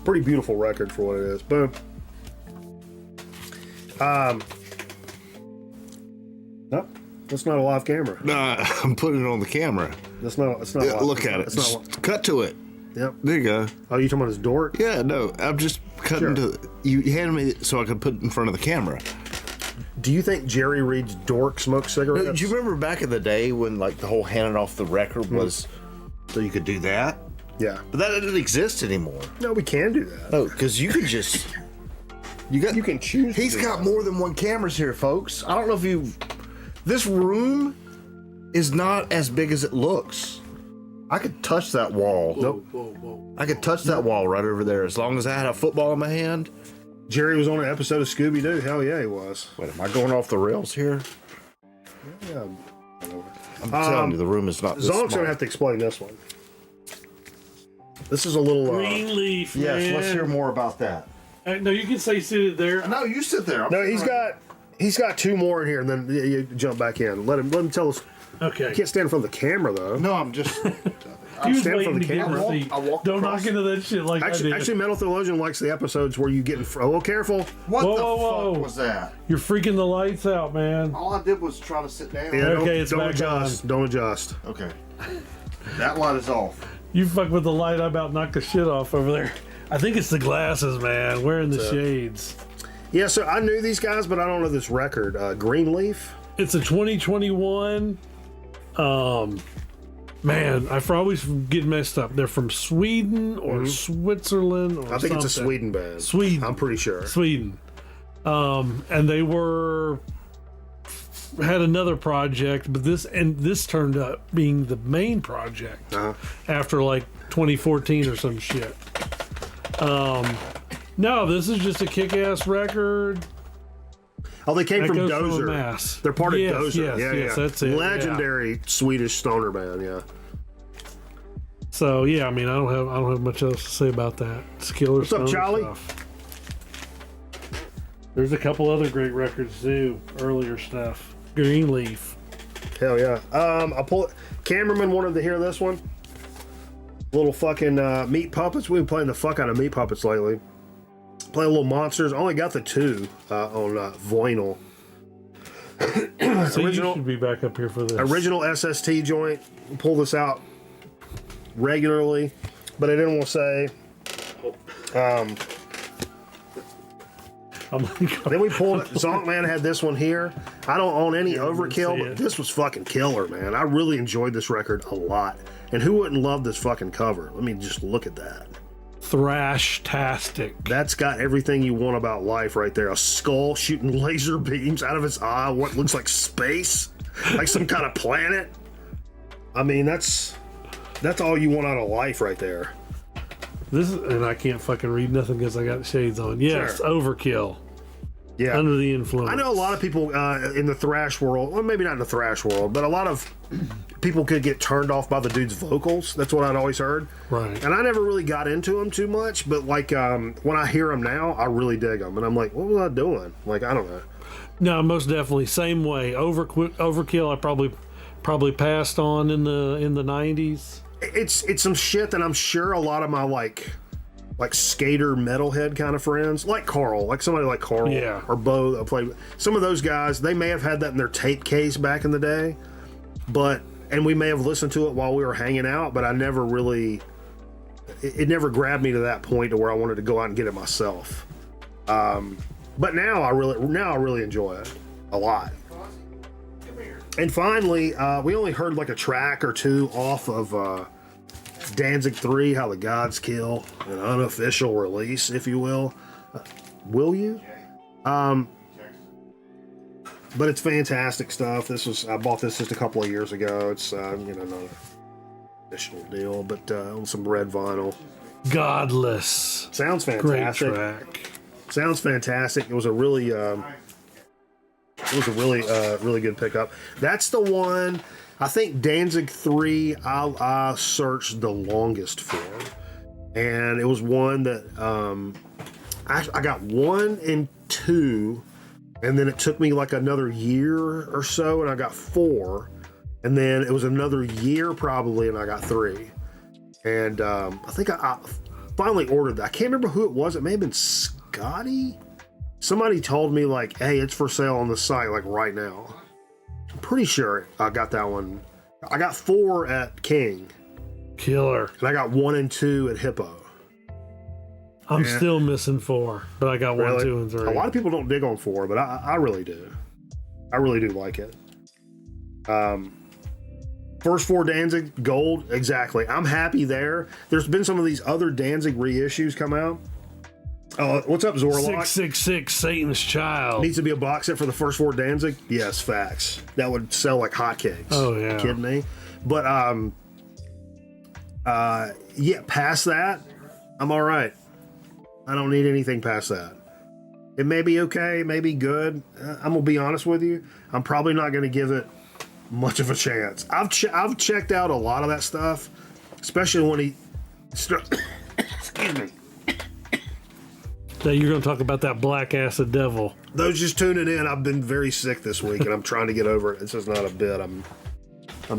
Pretty beautiful record for what it is. Boom. Nope. That's not a live camera. Nah, I'm putting it on the camera. It's not Yeah, live. look at it. It's not Just cut to it. Yep. There you go. Oh, you talking about his dork? Yeah, no, I'm just cutting Sure. to. You handed me it so I could put it in front of the camera. Do you think Jerry Reed's dork smoked cigarettes? No, do you remember back in the day when like the whole handing off the record was so you could do that? Yeah. But that doesn't exist anymore. No, we can do that. Oh, because you could just. You can choose. to He's do got that. more than one cameras here, folks. I don't know if you. This room is not as big as it looks. I could touch that wall. Nope. I could touch that wall right over there as long as I had a football in my hand. Jerry was on an episode of Scooby Doo. Hell yeah, he was. Wait, am I going off the rails here? Yeah. I'm telling you, the room is not this Zonk's small. gonna have to explain this one. This is a little. Greenleaf, Yes, man. let's hear more about that. No, you can say sit it there. No, you sit there. No, he's got two more in here, and then you jump back in. Let him tell us. Okay. You can't stand in front of the camera though. No, I'm just. He was stand waiting from to the get camera. the seat. I walked Don't across- knock into that shit like I Actually, did. Metal Theologian likes the episodes where you get in. Oh, careful. What Whoa, the whoa, whoa. fuck was that? You're freaking the lights out, man. All I did was try to sit down. Yeah, Okay, it's don't back adjust. Don't adjust. Okay. That light is off. You fuck with the light, I about knocked the shit off over there. I think it's the glasses, man. Wearing the shades. Yeah, so I knew these guys, but I don't know this record. Greenleaf. It's a 2021. Man, I always get messed up. They're from Sweden or Switzerland or I think it's a something. Sweden band. Sweden. I'm pretty sure. Sweden. And they had another project, but this turned up being the main project after like 2014 or some shit. No, this is just a kick-ass record. Oh, they came from Echoes from a Dozer. Mass. They're part of Yes, Dozer. yes, that's it, yeah. Legendary Swedish stoner band. Yeah. So yeah, I mean, I don't have much else to say about that. It's killer. What's up, stoner Charlie? stuff. There's a couple other great records too. Earlier stuff. Greenleaf. Hell yeah. I pull. Cameraman wanted to hear this one. Little fucking Meat Puppets. We've been playing the fuck out of Meat Puppets lately. Playing Little Monsters. I only got the two on vinyl. So you Original- should be back up here for this. Original SST joint. Pull this out regularly, but I didn't want to say. I'm like, Then we pulled it. Zonkman had this one here. I don't own any I didn't Overkill, see but it. this was fucking killer, man. I really enjoyed this record a lot. And who wouldn't love this fucking cover? Let me just look at that. Thrash-tastic. That's got everything you want about life right there. A skull shooting laser beams out of its eye. What looks like space, like some kind of planet. I mean, that's all you want out of life right there. This is, and I can't fucking read nothing because I got shades on. Yes, Sure. Overkill. Yeah. Under the influence. I know a lot of people in the thrash world, well, maybe not in the thrash world, but a lot of people could get turned off by the dude's vocals. That's what I'd always heard. Right. And I never really got into them too much, but like when I hear them now, I really dig them. And I'm like, what was I doing? Like, I don't know. No, most definitely. Same way. Overkill. I probably passed on in the 90s. It's some shit that I'm sure a lot of my like skater metalhead kind of friends, like Carl, like somebody like Carl Yeah. or Bo that played. Some of those guys, they may have had that in their tape case back in the day, and we may have listened to it while we were hanging out, but I never really, it never grabbed me to that point to where I wanted to go out and get it myself. But now I really enjoy it a lot. And finally, we only heard like a track or two off of Danzig 3, How the Gods Kill, an unofficial release, if you will. Will you? But it's fantastic stuff. I bought this just a couple of years ago. It's not an official deal, but on some red vinyl. Godless. Sounds Great fantastic. track. Sounds fantastic. It was a really It was a really good pickup. That's the one. I think Danzig 3 I searched the longest for, and it was one that I got 1 and 2, and then it took me like another year or so, and I got 4, and then it was another year probably, and I got 3, and I think I finally ordered that. I can't remember who it was. It may have been Scotty. Somebody told me like, hey, it's for sale on the site like right now. I'm pretty sure I got that one. I got 4 at King. Killer. And I got 1 and 2 at Hippo. I'm still missing 4, but I got 1, 2, and 3. A lot of people don't dig on 4, but I really do. I really do like it. First 4 Danzig, gold, exactly. I'm happy there. There's been some of these other Danzig reissues come out. What's up, Zorlock? 666, Satan's Child. Needs to be a box set for the first 4 Danzig? Yes, facts. That would sell like hotcakes. Oh, yeah. You kidding me? But, yeah, past that, I'm all right. I don't need anything past that. It may be okay, it may be good. I'm going to be honest with you. I'm probably not going to give it much of a chance. I've checked out a lot of that stuff, especially when he... Excuse me. Now you're going to talk about that Black Acid Devil. Those just tuning in, I've been very sick this week, and I'm trying to get over it. It's just not a bit. I'm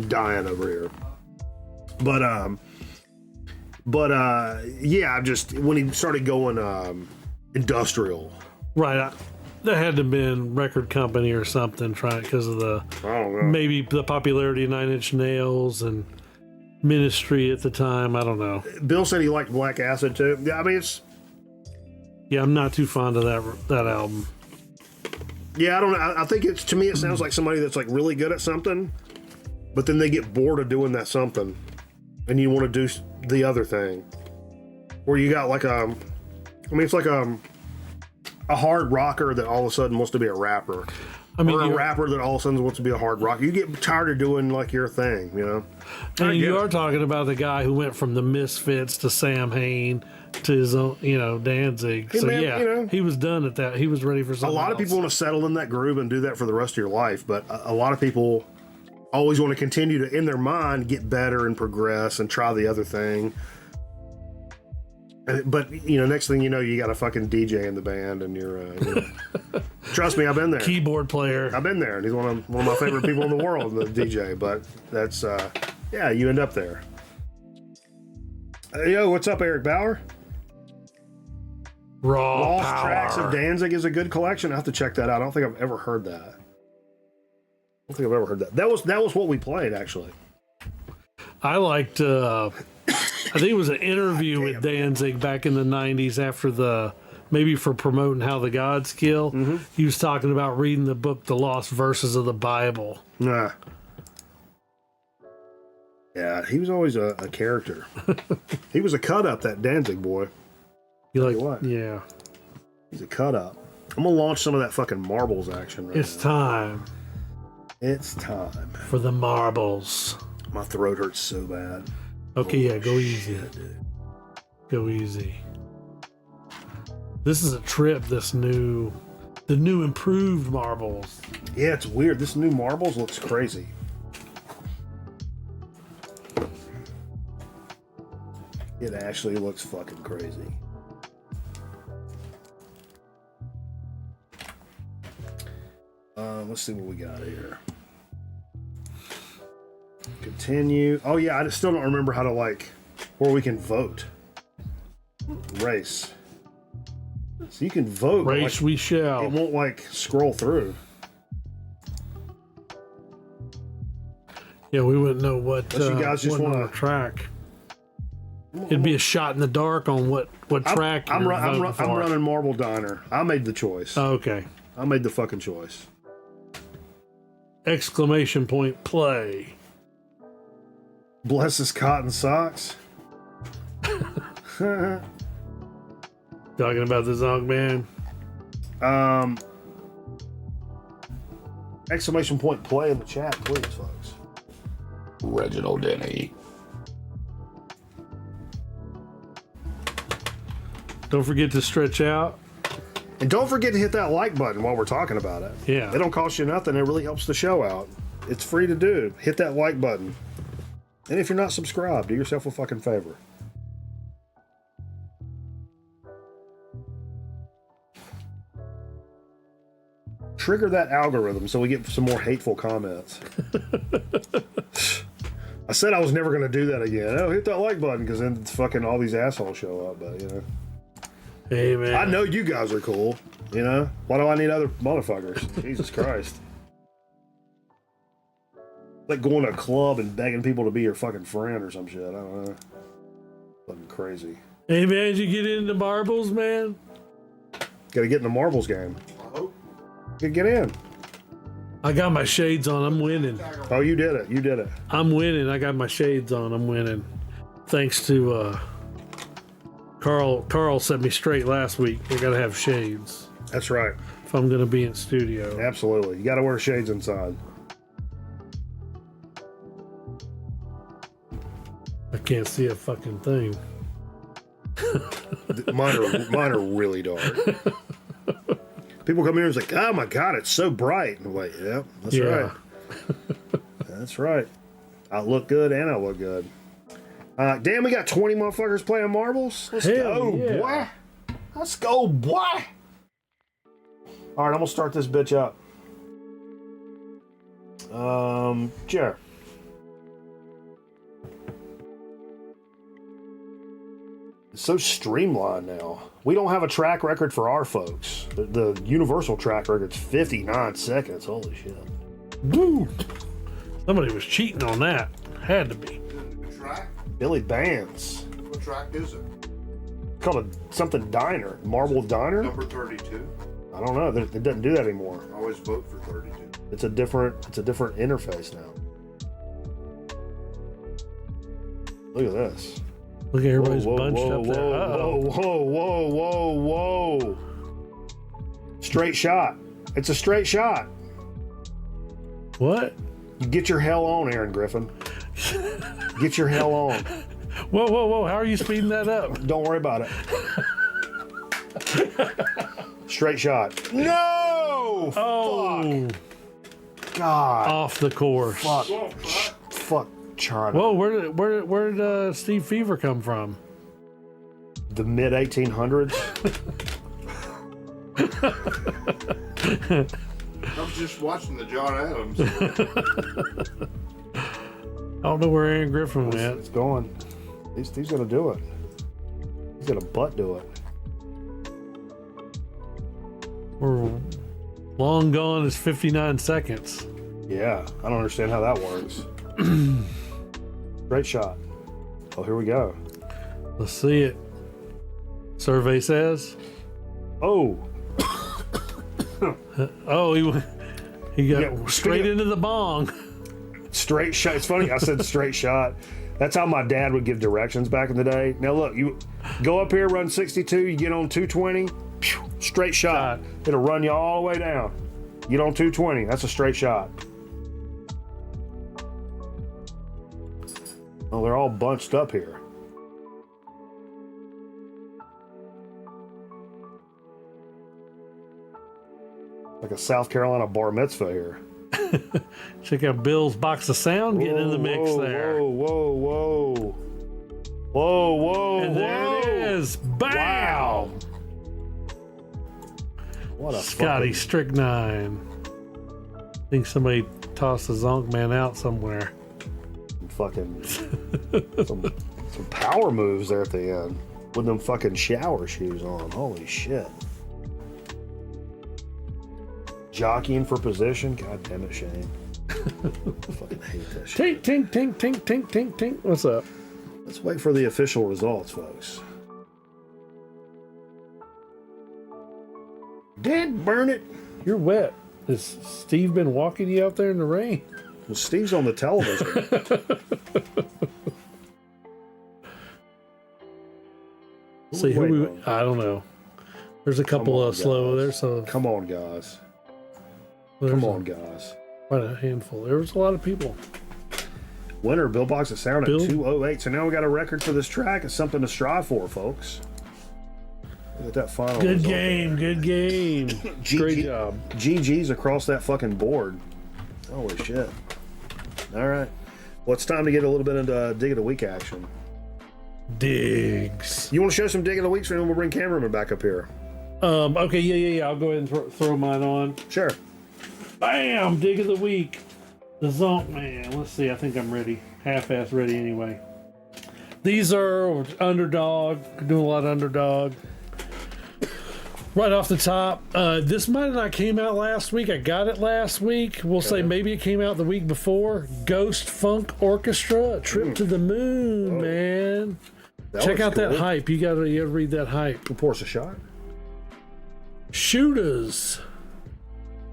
dying over here. But yeah, I just when he started going industrial, right? That had to have been record company or something, trying because of the I don't know. maybe the popularity of 9 Inch Nails and Ministry at the time. I don't know. Bill said he liked Black Acid too. Yeah, I mean it's. Yeah, I'm not too fond of that album. Yeah, I don't know. I think it's to me it sounds like somebody that's like really good at something, but then they get bored of doing that something, and you want to do the other thing, where you got like I mean it's like a hard rocker that all of a sudden wants to be a rapper. I mean, or a rapper that all of a sudden wants to be a hard rocker. You get tired of doing like your thing, you know. And you are talking about the guy who went from the Misfits to Sam Hain to his own, Danzig. Hey, so man, yeah, he was done at that. He was ready for something. A lot of people want to settle in that groove and do that for the rest of your life, but a lot of people always want to continue to, in their mind, get better and progress and try the other thing. But next thing you know, you got a fucking DJ in the band, and you're. Trust me, I've been there. Keyboard player. I've been there, and he's one of my favorite people in the world, the DJ. But that's yeah, you end up there. Yo, what's up, Eric Bauer? Raw Lost Power. Tracks of Danzig is a good collection. I have to check that out. I don't think I've ever heard that. That was what we played, actually. I liked. I think it was an interview with Danzig back in the 90s after maybe for promoting How the Gods Kill. Mm-hmm. He was talking about reading the book, The Lost Verses of the Bible. Nah. Yeah, he was always a character. He was a cut up, that Danzig boy. You like what? Yeah. He's a cut up. I'm gonna launch some of that fucking marbles action right It's now. time. It's time. For the marbles. My throat hurts so bad. Okay, yeah, go easy. Dude. Go easy. This is a trip, the new improved marbles. Yeah, it's weird. This new marbles looks crazy. It actually looks fucking crazy. Let's see what we got here. Continue. Oh yeah, I still don't remember how to where we can vote. Race. So you can vote. Race we shall. It won't scroll through. Yeah, we wouldn't know what Unless you guys just what want track. It'd be a shot in the dark on what track I'm you're voting for. running Marble Diner. I made the choice. Okay. I made the fucking choice. Exclamation point play. Bless his cotton socks. Talking about the Zog Man. Exclamation point play in the chat, please, folks. Reginald Denny. Don't forget to stretch out. And don't forget to hit that like button while we're talking about it. Yeah. It don't cost you nothing. It really helps the show out. It's free to do. Hit that like button. And if you're not subscribed, do yourself a fucking favor. Trigger that algorithm so we get some more hateful comments. I said I was never going to do that again. Oh, hit that like button because then it's fucking all these assholes show up. But, you know. Hey, man. I know you guys are cool, you know? Why do I need other motherfuckers? Jesus Christ. Like going to a club and begging people to be your fucking friend or some shit. I don't know. Fucking crazy. Hey, man, did you get into marbles, man? Gotta get in the marbles game. Get in. I got my shades on. I'm winning. Oh, you did it. You did it. I'm winning. I got my shades on. I'm winning. Thanks to Carl. Carl set me straight last week. I gotta have shades That's right. if I'm gonna be in studio. Absolutely. You gotta wear shades inside. I can't see a fucking thing. Mine are really dark. People come here and it's like, oh my God, it's so bright. And I'm like, yeah, that's Yeah. right. That's right. I look good and I look good. Damn, we got 20 motherfuckers playing marbles. Let's Hell go, yeah. boy. Let's go, boy. All right, I'm gonna start this bitch up. Sure. It's so streamlined now. We don't have a track record for our folks. The universal track record's 59 seconds. Holy shit. Woo! Somebody was cheating on that. Had to be. The track? Billy Bands. What track is it? It's called something diner. Marble Diner? Number 32. I don't know. It doesn't do that anymore. I always vote for 32. It's a different interface now. Look at this. Look at everybody's Whoa, bunched whoa, up there. whoa, Uh-oh. whoa. Straight shot. It's a straight shot. What? You get your hell on, Aaron Griffin. Get your hell on. Whoa. How are you speeding that up? Don't worry about it. Straight shot. No! Oh, God. off the course. Fuck China. Whoa, where did Steve Fever come from? The mid 1800s. I was just watching the John Adams. I don't know where Aaron Griffin went. It's going. He's gonna do it. He's gonna butt do it. We're long gone is 59 seconds. Yeah, I don't understand how that works. Great shot. Oh, here we go. Let's see it. Survey says. Oh, Oh, he got Yeah, straight into the bong. straight shot. It's funny. I said straight shot. That's how my dad would give directions back in the day. Now look, you go up here, run 62. You get on 220. Straight shot. It'll run you all the way down. Get on 220. That's a straight shot. Oh, they're all bunched up here. Like a South Carolina bar mitzvah here. Check out Bill's box of sound getting in the mix there. Whoa. And there it is. Bam! Wow. What a Scotty Strychnine. I think somebody tossed the Zonk Man out somewhere. fucking some power moves there at the end with them fucking shower shoes on. Holy shit. Jockeying for position. God damn it, Shane. I fucking hate that shit. Tink, tink, tink, tink, tink, tink, tink. What's up? Let's wait for the official results, folks. Dead, burn it. You're wet. Has Steve been walking you out there in the rain? Well, Steve's on the television. See who waiting we? on? I don't know. There's a couple on, of slow guys. there, so Come on, guys. there's Come on, guys. quite a handful. There was a lot of people. Winner, Bill Box of Sound at Bill? 208. So now we got a record for this track. It's something to strive for, folks. Look at that final Good result game. Good game. Great job. GG's across that fucking board. Holy shit. All right. Well, it's time to get a little bit into Dig of the Week action. Digs. You want to show some Dig of the Weeks, and then we'll bring cameraman back up here? Okay, yeah. I'll go ahead and throw mine on. Sure. Bam! Dig of the Week. The Zonk Man. Let's see. I think I'm ready. Half-ass ready anyway. These are Underdog. Doing a lot of Underdog. Right off the top, this might have not came out last week. I got it last week. We'll say maybe it came out the week before. Ghost Funk Orchestra, A Trip to the Moon, man. Check out that hype. You gotta read that hype. Who pours a shot? Shooters.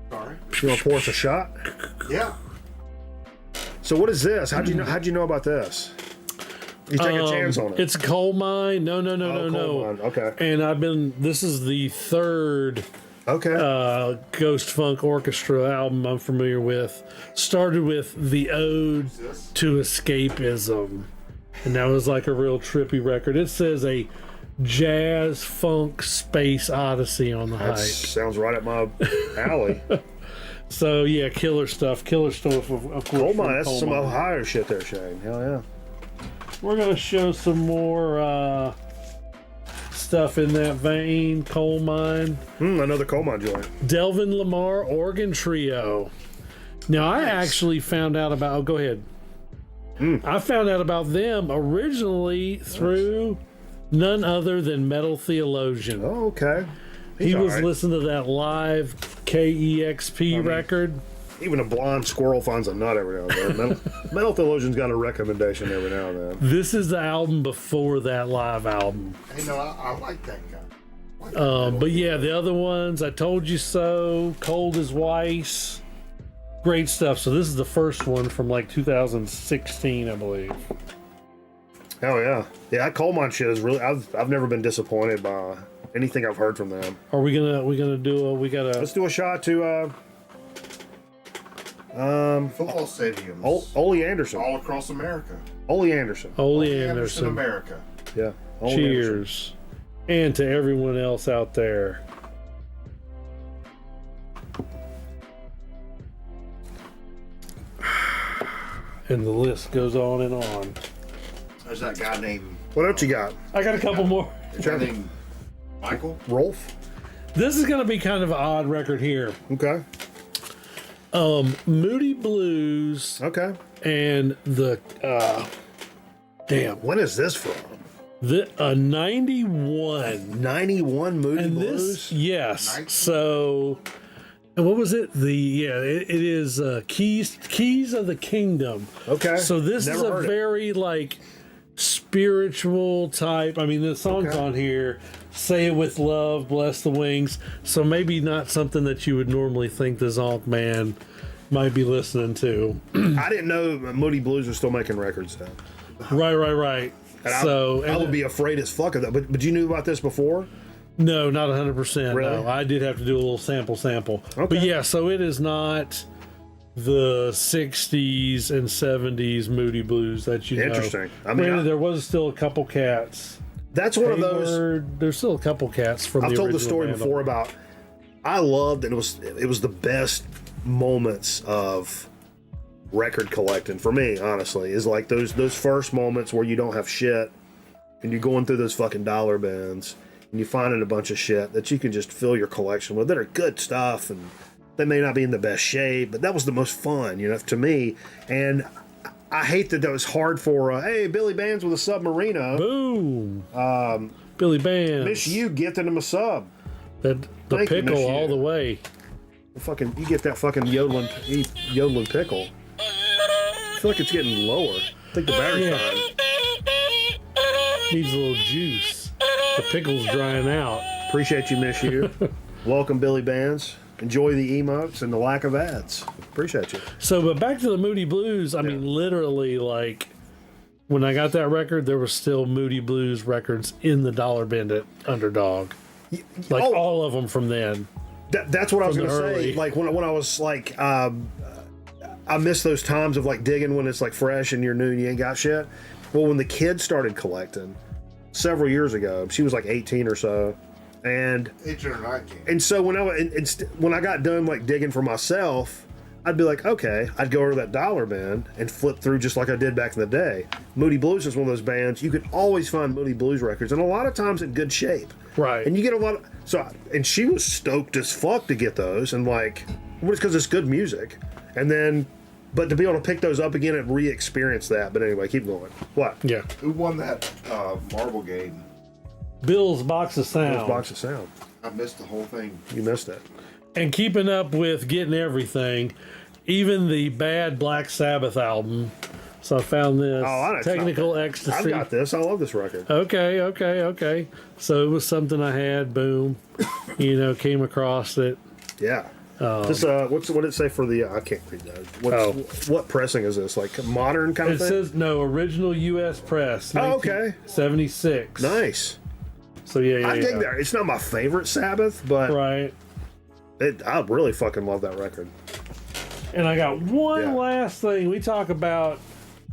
Sorry. You want to pour us a shot? Yeah. So what is this? How'd you know about this? You take a chance on it. It's a coal mine. No. Coal mine. Okay. And this is the third Ghost Funk Orchestra album I'm familiar with. Started with the Ode to Escapism. And that was like a real trippy record. It says a jazz funk space odyssey on the hype. Sounds right up my alley. So yeah, killer stuff of course. Coal mine, that's Coal some Mine. Ohio shit there, Shane. Hell yeah. We're gonna show some more stuff in that vein. Coal Mine. Another coal mine joint. Delvin Lamar Organ Trio. Now I actually found out about. Oh, go ahead. I found out about them originally through none other than Metal Theologian. Oh, okay. He was listening to that live KEXP record. Even a blind squirrel finds a nut every now and then. Metal Theologian's got a recommendation every now and then. This is the album before that live album. Hey, no, I like that guy. But yeah, the other ones, I Told You So, Cold as Weiss. Great stuff. So this is the first one from like 2016, I believe. Hell yeah. Yeah, that coal mine shit is really, I've never been disappointed by anything I've heard from them. Are we gonna do Let's do a shot to Football stadiums Ole Anderson. all across America. Ole Anderson. Ole Anderson, Anderson. America. Yeah. Ole Anderson. Cheers. And to everyone else out there. And the list goes on and on. There's that guy named. What else you got? I got a couple more. Is that named Michael? Rolf? This is going to be kind of an odd record here. Okay. Moody Blues Okay. and the damn, When is this from? the 91. 91 Moody And Blues? this, yes. So, and what was it? It is Keys of the Kingdom. Okay. So this Never is a heard it. very like spiritual type. I mean, the songs Okay. on here, Say It With Love, Bless the Wings. So maybe not something that you would normally think the Zonk Man might be listening to. I didn't know Moody Blues was still making records then. Right. And So I would be afraid as fuck of that. But you knew about this before? No, not 100%. Really? No, I did have to do a little sample. Okay. But yeah, so it is not the 60s and 70s Moody Blues that you know. Interesting. I mean, Granted, there was still a couple cats. That's one of those. Hayward, there's still a couple cats from I've the told the original story band. before about. I loved, and it was the best moments of record collecting for me. Honestly, is like those first moments where you don't have shit, and you're going through those fucking dollar bins, and you finding a bunch of shit that you can just fill your collection with that are good stuff, and they may not be in the best shape, but that was the most fun, to me. And I hate that was hard for hey, Billy Bands with a Submarino. Boom. Billy Bands. Miss you getting him a sub. The Thank you, pickle Miss all you. the way. You get that fucking yodeling pickle. I feel like it's getting lower. I think the battery's Yeah. dying. Needs a little juice. The pickle's drying out. Appreciate you, Miss you. Welcome, Billy Bands. Enjoy the emotes and the lack of ads. Appreciate you. So, but back to the Moody Blues. I mean, literally, like, when I got that record, there were still Moody Blues records in the dollar bin at Underdog. Like, all of them from then. That's what I was From going the to say. early. Like, when I was like, I miss those times of like digging when it's like fresh and you're new and you ain't got shit. Well, when the kid started collecting several years ago, she was like 18 or so. And 18 or 19. and so when I got done like digging for myself, I'd be like, okay, I'd go over to that dollar bin and flip through just like I did back in the day. Moody Blues is one of those bands you could always find Moody Blues records, and a lot of times in good shape. Right. And you get a lot of and she was stoked as fuck to get those, and like, well, it's because it's good music. And then, but to be able to pick those up again and re-experience that. But anyway, keep going. What? Yeah. Who won that marble game? Bill's Box of Sound. Those Box of Sound. I missed the whole thing. You missed it. And keeping up with getting everything, even the bad Black Sabbath album. So I found this Technical Ecstasy. I've got this. I love this record. Okay. So it was something I had. Boom, came across it. Yeah. This what did it say for the? I can't read that. What pressing is this? Like modern kind It of thing? says no original U.S. press. Oh, okay. 76. Nice. So yeah. I dig that. It's not my favorite Sabbath, but Right. I really fucking love that record. And I got one Yeah. last thing. We talk about,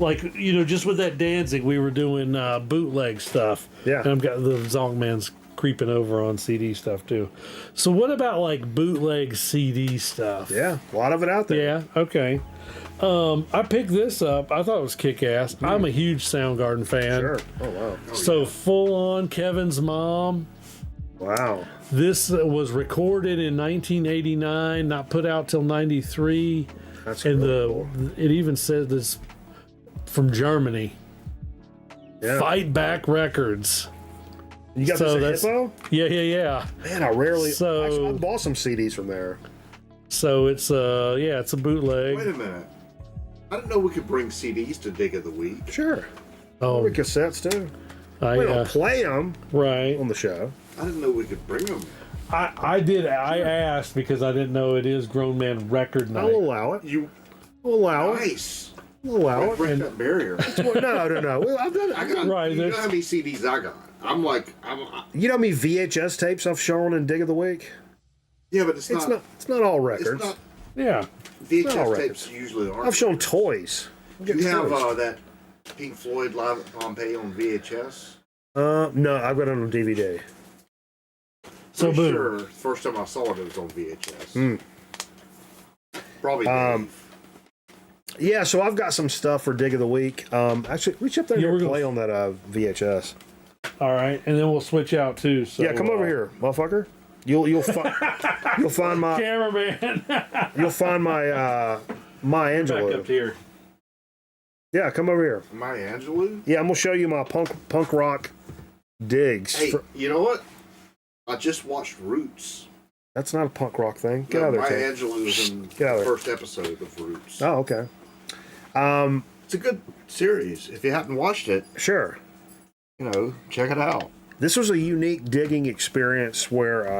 like, just with that Danzig, we were doing bootleg stuff. Yeah. And I've got the Zonkman's creeping over on CD stuff too. So what about like bootleg CD stuff? Yeah, a lot of it out there. Yeah, okay. I picked this up. I thought it was kick-ass. I'm a huge Soundgarden fan. Sure. Oh wow. So full on Kevin's Mom. Wow. This was recorded in 1989, not put out till 93. That's And really cool. it even says this from Germany. Yeah. Fight Back Records. You got So this at Hippo? Yeah. Man, I rarely. So- actually, I bought some CDs from there. So it's it's a bootleg. Wait a minute. I didn't know we could bring CDs to Dig of the Week. Sure. Oh, We cassettes too. I, We don't play them right. on the show. I didn't know we could bring them. I did. I asked because I didn't know it is Grown Man Record Night. I'll allow it. You We'll allow it. nice. We'll allow it. Break that barrier. Well, no. Well, I've done it. I got. Right, You know there's- how many CDs I got? I'm like, You know how many VHS tapes I've shown in Dig of the Week? yeah, but it's It's not. not all It's records. not. Yeah. VHS all tapes records. usually aren't. I've shown toys. Do you have toys. that Pink Floyd Live at Pompeii on VHS? No, I've got it on DVD. So Pretty boom. sure first time I saw it, it was on VHS. Hmm. Probably. Dave. Yeah, so I've got some stuff for Dig of the Week. Actually, reach up there Yeah, and we're gonna- play on that VHS. All right, and then we'll switch out too. So Yeah, come over here, motherfucker. You'll find my cameraman. my Back up Angelou. here. Yeah, come over here. Maya Angelou. Yeah, I'm gonna show you my punk rock digs. Hey, you know what? I just watched Roots. That's not a punk rock thing. Get No, out of Maya there, Ted. Angelou was in Get out of the there. first episode of Roots. Oh, okay. It's a good series. If you haven't watched it, Sure. check it out. This was a unique digging experience where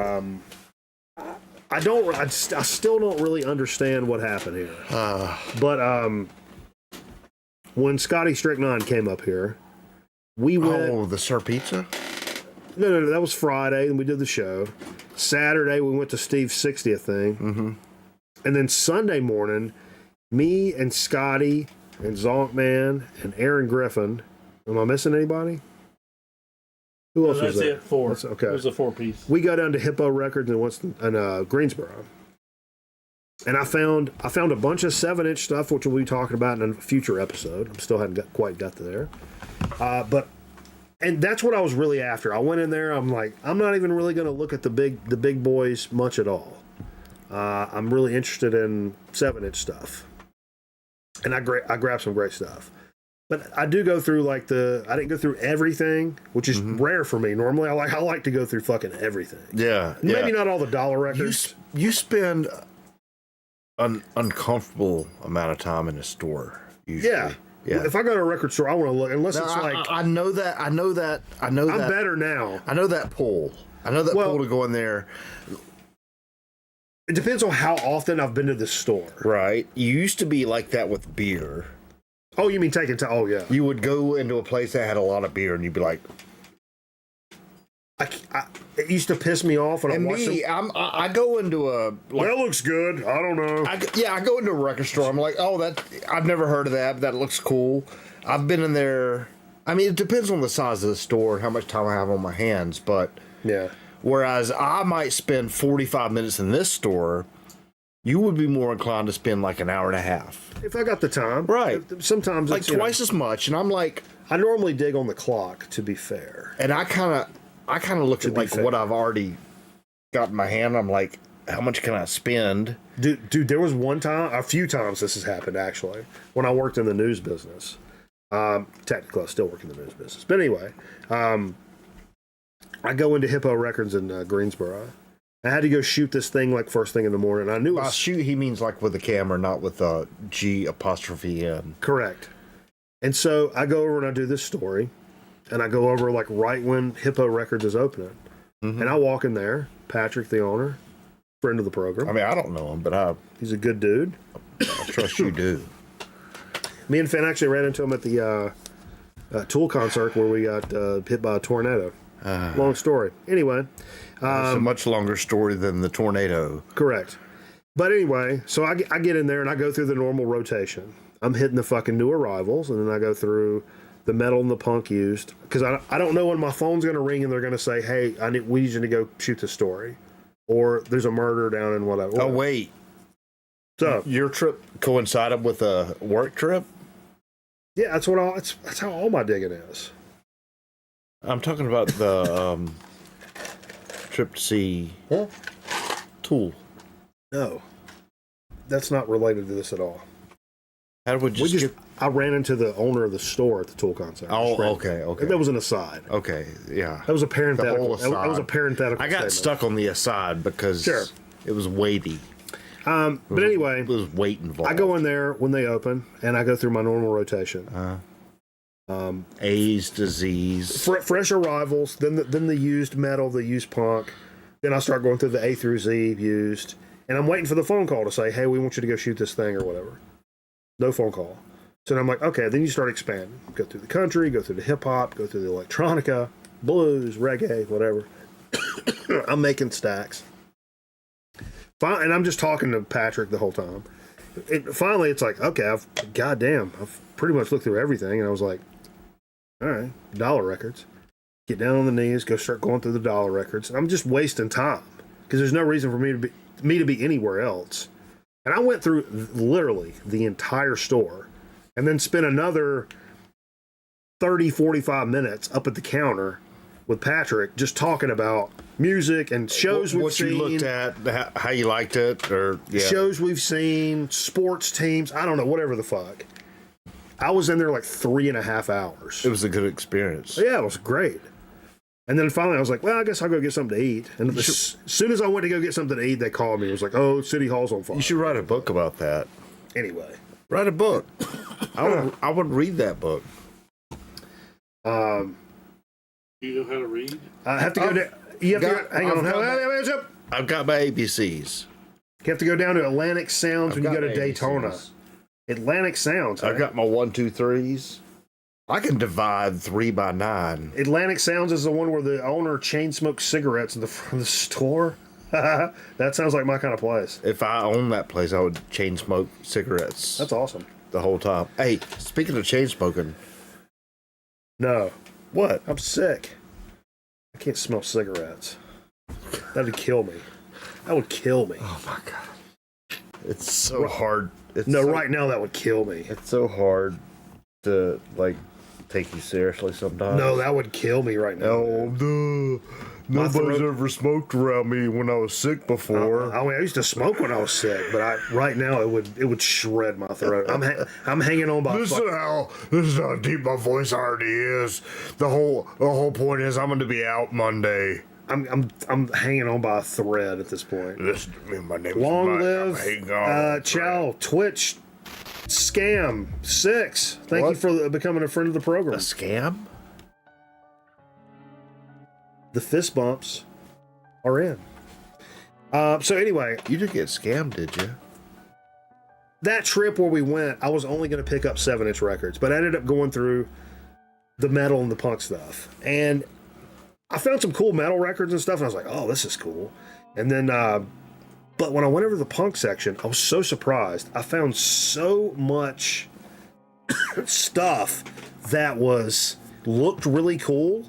I still don't really understand what happened here. But when Scotty Strychnine came up here, we went. Oh, the Sir Pizza? No, that was Friday, and we did the show. Saturday, we went to Steve's 60th thing. Mm-hmm. And then Sunday morning, me and Scotty and Zonkman and Aaron Griffin. Am I missing anybody? Who else was That's there? it. 4. That's- okay. It was a 4-piece. We go down to Hippo Records in Greensboro, and I found a bunch of 7-inch stuff, which we'll be talking about in a future episode. I still hadn't quite got to there, and that's what I was really after. I went in there. I'm like, I'm not even really going to look at the big boys much at all. I'm really interested in 7-inch stuff, and I grabbed some great stuff. But I do go through I didn't go through everything, which is rare for me. Normally, I like to go through fucking everything. Yeah. Maybe not all the dollar records. You spend an uncomfortable amount of time in a store, usually. Yeah. Yeah. If I go to a record store, I want to look, unless No, it's like, I know that. I'm better now. I know that pull. I know that Well- pull to go in there. It depends on how often I've been to the store. Right. You used to be like that with beer. Oh, you mean taking time? Oh, yeah. You would go into a place that had a lot of beer, and you'd be like, It used to piss me off when I and watched me, them. I go into a That looks good. I don't know. I go into a record store. I'm like, oh, I've never heard of that. But that looks cool. I've been in there. I mean, it depends on the size of the store and how much time I have on my hands. But Yeah. Whereas I might spend 45 minutes in this store, you would be more inclined to spend like an hour and a half. If I got the time. Right. Sometimes Like it's, twice as much. And I'm like, I normally dig on the clock, to be fair. and I kind of look at be like fair. what I've already got in my hand. I'm like, how much can I spend? Dude, there was a few times this has happened, actually, when I worked in the news business. Technically, I still work in the news business. But anyway, I go into Hippo Records in Greensboro. I had to go shoot this thing like first thing in the morning. I knew it By was shoot, he means like with a camera, not with a G apostrophe N. correct. And so I go over and I do this story. And I go over like right when Hippo Records is opening. And I walk in there, Patrick, the owner, friend of the program. I mean, I don't know him, but I He's a good dude. trust you do. Me and Finn actually ran into him at the Tool concert where we got hit by a tornado. Long story. Anyway. It's a much longer story than the tornado. Correct. But anyway, so I get in there and I go through the normal rotation. I'm hitting the fucking new arrivals, and then I go through the metal and the punk used. Because I don't know when my phone's going to ring and they're going to say, hey, we need you to go shoot the story. Or there's a murder down in whatever. Oh, wait. So, Your trip coincided with a work trip? yeah, that's how all my digging is. I'm talking about the trip to see Tool. No. That's not related to this at all. How did we just, I ran into the owner of the store at the Tool concert. Oh, okay. That was an aside. Okay, yeah. That was a parenthetical. whole aside. That was a parenthetical I got statement. stuck on the aside because Sure. it was weighty. But anyway, It was weight involved. I go in there when they open, and I go through my normal rotation. A's to Z's. Fresh arrivals, then the used metal, the used punk. Then I start going through the A through Z used, and I'm waiting for the phone call to say, hey, we want you to go shoot this thing or whatever. No phone call. So then I'm like, okay, then you start expanding. Go through the country, go through the hip-hop, go through the electronica, blues, reggae, whatever. I'm making stacks. And I'm just talking to Patrick the whole time. Finally, it's like, okay, I've pretty much looked through everything. And I was like, all right, dollar records. Get down on the knees, go start going through the dollar records. And I'm just wasting time because there's no reason for me to be anywhere else. And I went through literally the entire store and then spent another 30, 45 minutes up at the counter with Patrick just talking about music and shows we've what seen. you looked at, how you liked it, or Shows we've seen, sports teams, I don't know, whatever the fuck. I was in there like 3.5 hours. It was a good experience. Yeah, it was great. And then finally I was like, well, I guess I'll go get something to eat. And as soon as I went to go get something to eat, they called me. It was like, oh, City Hall's on fire. You should write a book about that. Anyway. Write a book. I would read that book. Do you know how to read? I have to go down. You have to hang on. I've got my ABCs. You have to go down to Atlantic Sounds when you got go to my Daytona. ABCs. Atlantic Sounds. I've got my 1, 2, 3s. I can divide 3 by 9. Atlantic Sounds is the one where the owner chain smokes cigarettes in the front of the store. That sounds like my kind of place. If I owned that place, I would chain smoke cigarettes That's awesome. the whole time. Hey, speaking of chain smoking, No, what? I'm sick. I can't smell cigarettes. That'd kill me. That would kill me. Oh my god, it's so hard. Right now that would kill me. It's so hard to like take you seriously sometimes. No, that would kill me right now. Oh, nobody's throat- ever smoked around me when I was sick before. I mean, I used to smoke when I was sick, but right now it would shred my throat. I'm hanging on by. This is how deep my voice already is. The whole point is I'm going to be out Monday. I'm hanging on by a thread at this point. Listen to me, my name Long is Mike. I'm hanging on. live, Chow, Twitch, Scam 6. Thank you for becoming a friend of the A program. scam? The fist bumps are in. So anyway, You didn't get scammed, did you? that trip where we went, I was only going to pick up 7-inch records, but I ended up going through the metal and the punk stuff. And I found some cool metal records and stuff, and I was like, oh, this is cool. And then, but when I went over to the punk section, I was so surprised. I found so much stuff that looked really cool.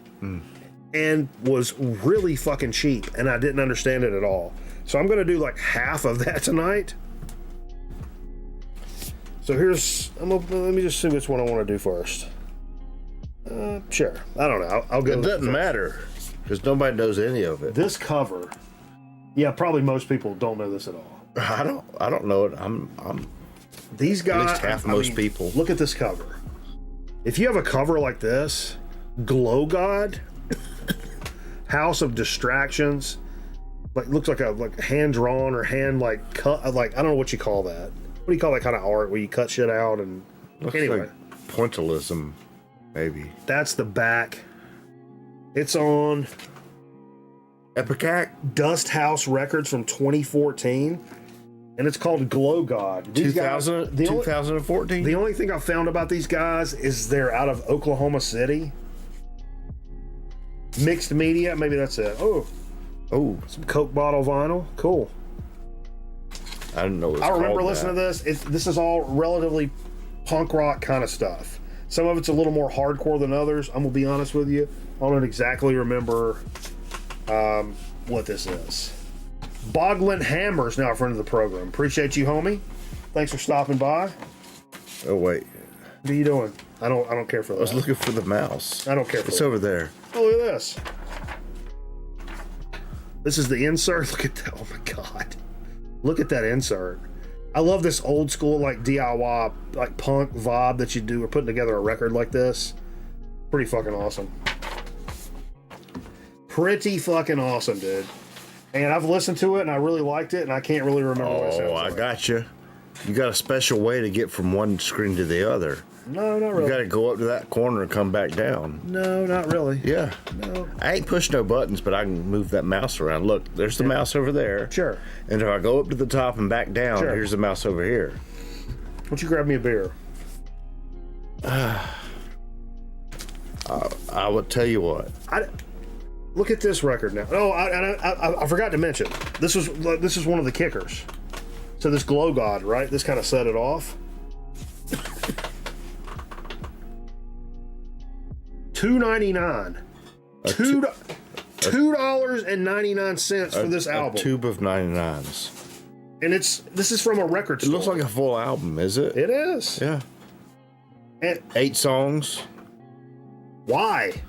and was really fucking cheap, and I didn't understand it at all. So I'm gonna do like half of that tonight. So let me just see which one I want to do first. Sure. I don't know. I'll go. It doesn't matter because nobody knows any of it. This cover. Yeah, probably most people don't know this at all. I don't know it. I'm These guys. at least half most people. Look at this cover. If you have a cover like this, Glow God, House of Distractions, like looks like a hand drawn or hand like cut. Like I don't know what you call that. What do you call that kind of art where you cut shit out and looks anyway? Like pointillism, maybe. That's the back. It's on Epicac? Dust House Records from 2014, and it's called Glow God. These guys, 2014? the only thing I found about these guys is they're out of Oklahoma City. Mixed media, maybe that's it. Oh, some Coke bottle vinyl. Cool. I didn't know it was I remember called listening that. to this. This is all relatively punk rock kind of stuff. Some of it's a little more hardcore than others. I'm gonna be honest with you. I don't exactly remember what this is. Boglin Hammer's now a friend of the program. Appreciate you, homie. Thanks for stopping by. Oh, wait. What are you doing? I don't care for that. I was looking for the mouse. I don't care for It's that. over there. Oh, look at this. This is the insert. Look at that. Oh my god. Look at that insert. I love this old school like DIY like punk vibe that you do or putting together a record like this. Pretty fucking awesome. Pretty fucking awesome, dude. And I've listened to it and I really liked it and I can't really remember what it sounds Oh, I like. got you. You got a special way to get from one screen to the other. No, not You really. got to go up to that corner and come back down. No, not really. Yeah. No. I ain't push no buttons, but I can move that mouse around. Look, there's the mouse over there. Sure. And if I go up to the top and back down, Sure. here's the mouse over here. Why don't you grab me a beer? I would tell you what. Look at this record now. Oh, I forgot to mention. This is one of the kickers. So this Glow God, right? This kind of set it off. $2.99. $2.99 for this album. A tube of 99s. And this is from a record It store. looks like a full album, is it? It is. Yeah. And 8 songs. why?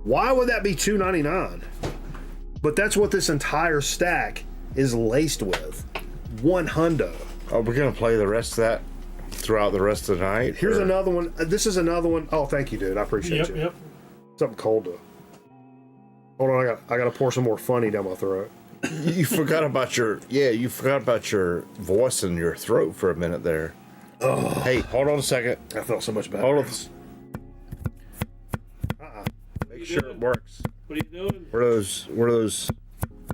Why would that be $2.99? But that's what this entire stack is laced with. One hundo. Are we going to play the rest of that throughout the rest of the night? Here's or- another one. This is another one. Oh, thank you, dude. I appreciate you. Yep. Something cold to. Hold on, I got to pour some more funny down my throat. You forgot about your voice and your throat for a minute there. Oh. Hey, hold on a second. I felt so much better. Hold on. Make sure it works. What are you doing? Where are those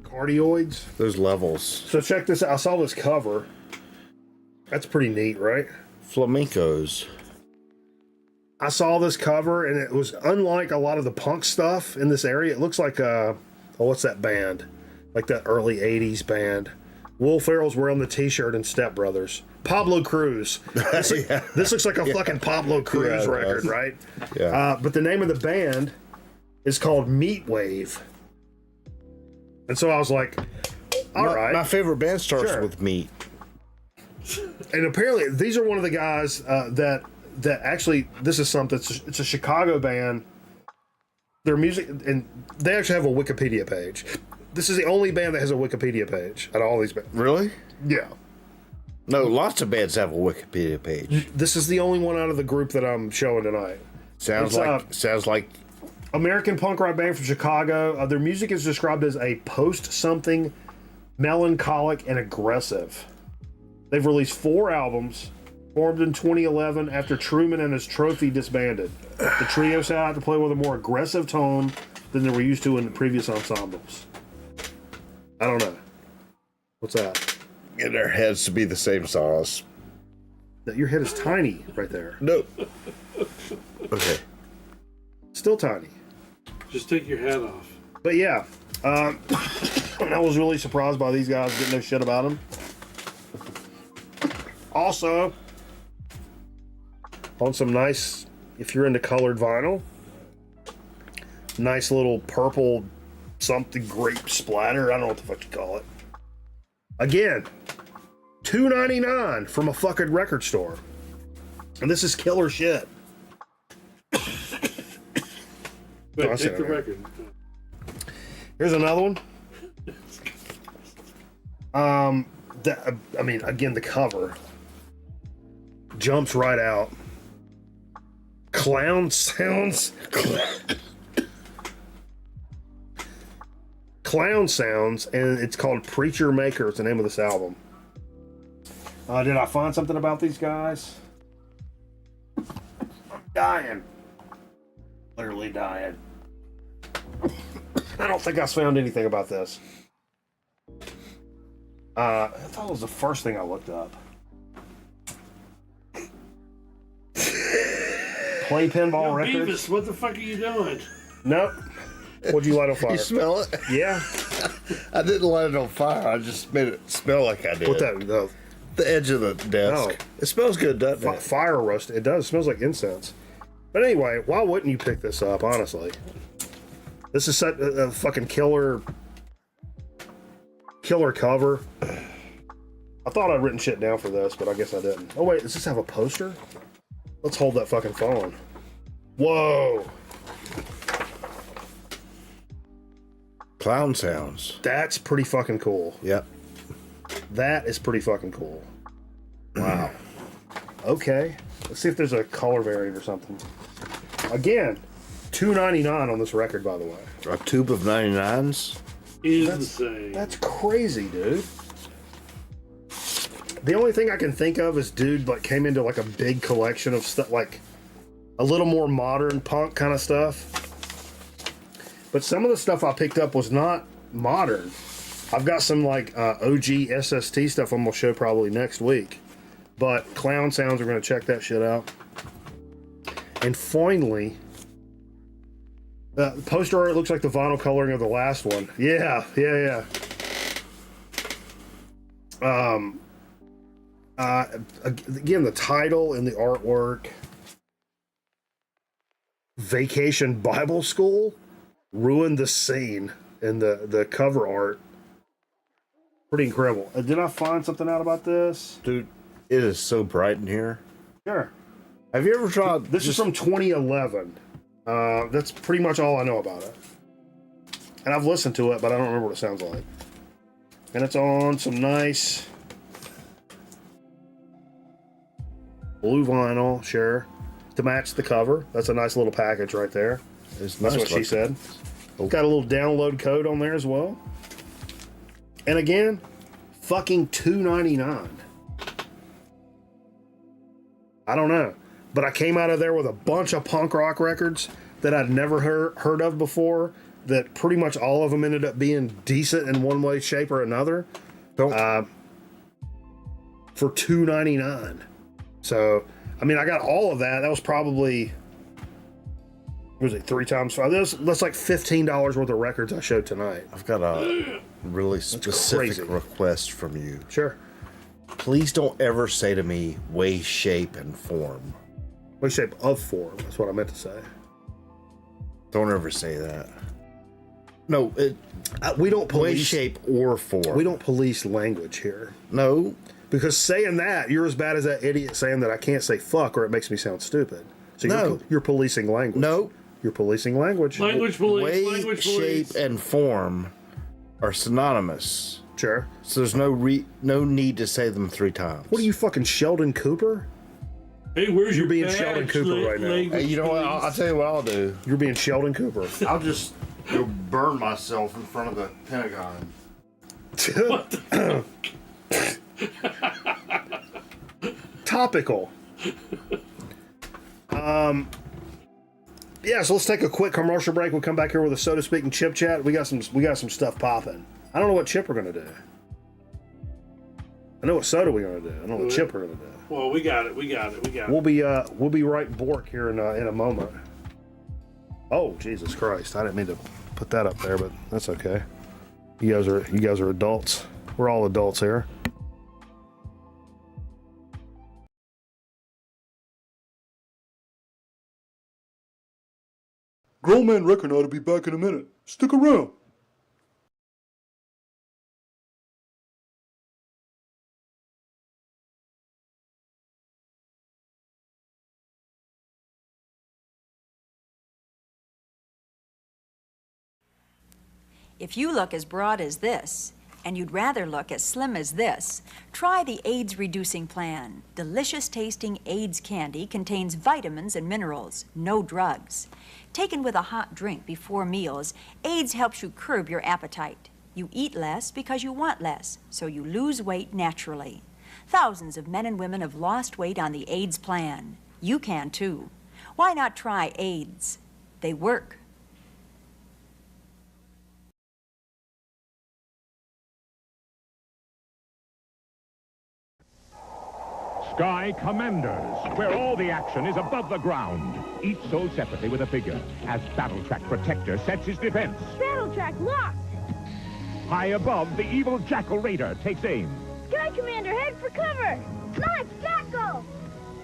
Cardioids. those levels? So check this out. I saw this cover. That's pretty neat, right? Flamencos. I saw this cover, and it was unlike a lot of the punk stuff in this area. It looks like what's that band? Like that early '80s band. Will Ferrell's wearing the T-shirt in Step Brothers. Pablo Cruz. This looks like a fucking Pablo Cruz Yeah, it record, does. right? Yeah. But the name of the band is called Meat Wave. And so I was like, all right. My favorite band starts Sure. with meat. And apparently, these are one of the guys that actually, this is something. It's a Chicago band. Their music, and they actually have a Wikipedia page. This is the only band that has a Wikipedia page out of all these bands. Really? Yeah, No, lots of bands have a Wikipedia page. this is the only one out of the group that I'm showing tonight. Sounds It's, like American punk rock band from Chicago. Their music is described as a post-something, melancholic, and aggressive. They've released 4 albums, formed in 2011 after Truman and his trophy disbanded. The trio set out to play with a more aggressive tone than they were used to in the previous ensembles. I don't know. What's that? get their heads to be the same size. Your head is tiny right there. No. Okay. Still tiny. Just take your hat off. But yeah, I was really surprised by these guys getting no shit about them. Also, on some nice, if you're into colored vinyl, Nice little purple something grape splatter. I don't know what the fuck you call it. Again, $2.99 from a fucking record store. And this is killer shit. But take the record. Here's another one. I mean, again, the cover jumps right out. Clown Sounds. Clown Sounds, and it's called Preacher Maker. It's the name of this album. Did I find something about these guys? I'm dying. Literally dying. I don't think I found anything about this. I thought it was the first thing I looked up. Play Pinball Records. Beavis, what the fuck are you doing? Nope. What'd you light on fire? You smell it? Yeah. I didn't light it on fire. I just made it smell like I did. What that? The edge of the desk. Oh. It smells good, doesn't it? Fire roast. It does. It smells like incense. But anyway, why wouldn't you pick this up, honestly? This is such a fucking killer cover. I thought I'd written shit down for this, but I guess I didn't. Oh wait, does this have a poster? Let's hold that fucking phone. Whoa. Clown Sounds. That's pretty fucking cool. Yep. That is pretty fucking cool. Wow. Okay. Let's see if there's a color variant or something. Again, $2.99 on this record, by the way. A tube of 99s? Insane. That's crazy, dude. The only thing I can think of is dude like came into like a big collection of stuff, like a little more modern punk kind of stuff. But some of the stuff I picked up was not modern. I've got some like OG SST stuff I'm gonna show probably next week. But Clown Sounds, we're gonna check that shit out. And finally, the poster art looks like the vinyl coloring of the last one. Yeah. Again, the title and the artwork. Vacation Bible School ruined the scene, and the cover art. Pretty incredible. Did I find something out about this? Dude, it is so bright in here. Sure. Have you ever tried... This is from 2011. That's pretty much all I know about it. And I've listened to it, but I don't remember what it sounds like. And it's on some nice blue vinyl, sure, to match the cover. That's a nice little package right there. It's That's nice what she said. Got a little download code on there as well. And again, fucking $2.99. I don't know. But I came out of there with a bunch of punk rock records that I'd never heard of before, that pretty much all of them ended up being decent in one way, shape, or another. For $2.99. So, I mean, I got all of that. That was probably, what was it, 3 times 5? That's like $15 worth of records I showed tonight. I've got a really crazy. specific request from you. Sure. Please don't ever say to me, way, shape, and form. Way, shape, of form. That's what I meant to say. Don't ever say that. No, We don't way, police. shape, or form. We don't police language here. No. Because saying that, you're as bad as that idiot saying that I can't say fuck or it makes me sound stupid. So No. you're policing language. No. You're policing language. Language police. Way, Language shape, police. and form are synonymous. Sure. So there's no need to say them 3 times. What are you, fucking Sheldon Cooper? Hey, where's You're your being badge, Sheldon Cooper right now. language Hey, you know what? I'll police? tell you what I'll do. You're being Sheldon Cooper. I'll just go burn myself in front of the Pentagon. Topical. Yeah, so let's take a quick commercial break. We'll come back here with a so to speak and chip chat. We got some stuff popping. I don't know what chip we're gonna do. I know what soda we're gonna do. I don't know what chip we're gonna do. Well, we got it. We'll be right bork here in a moment. Oh, Jesus Christ! I didn't mean to put that up there, but that's okay. You guys are adults. We're all adults here. Grown man reckon ought to be back in a minute. Stick around. If you look as broad as this, and you'd rather look as slim as this, try the AIDS-reducing plan. Delicious tasting AIDS candy contains vitamins and minerals, no drugs. Taken with a hot drink before meals, AIDS helps you curb your appetite. You eat less because you want less, so you lose weight naturally. Thousands of men and women have lost weight on the AIDS plan. You can too. Why not try AIDS? They work. Sky Commanders, where all the action is above the ground, each sold separately with a figure, as Battle Track Protector sets his defense. Battle Track locked! High above, the evil Jackal Raider takes aim. Sky Commander, head for cover! Nice, Jackal!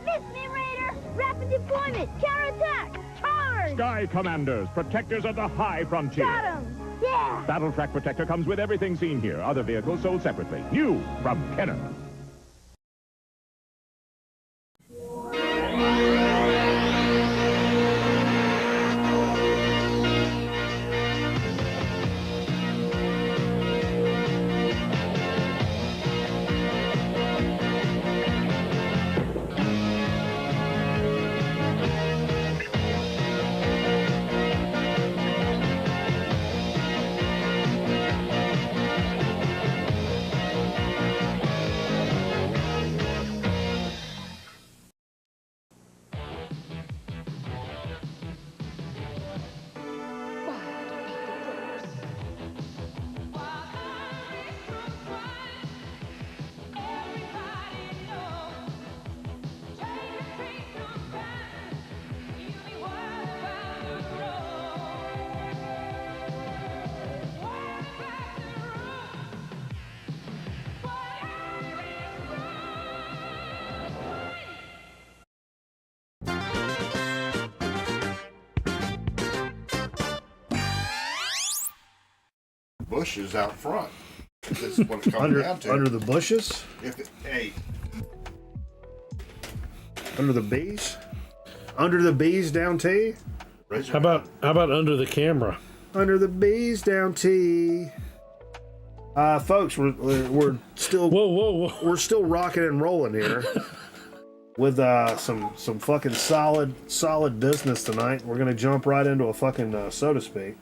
Miss me, Raider! Rapid deployment! Counterattack! Charge! Sky Commanders, protectors of the high frontier. Got him! Yeah! Battle Track Protector comes with everything seen here. Other vehicles sold separately. New from Kenner. Bushes out front. This is what it's coming down to. Under the bushes? Hey. Under the bees? Under the bees down T? How about under the camera? Under the bees down T. Folks, we're still whoa. We're still rocking and rolling here. With some fucking solid business tonight. We're gonna jump right into a fucking so to speak.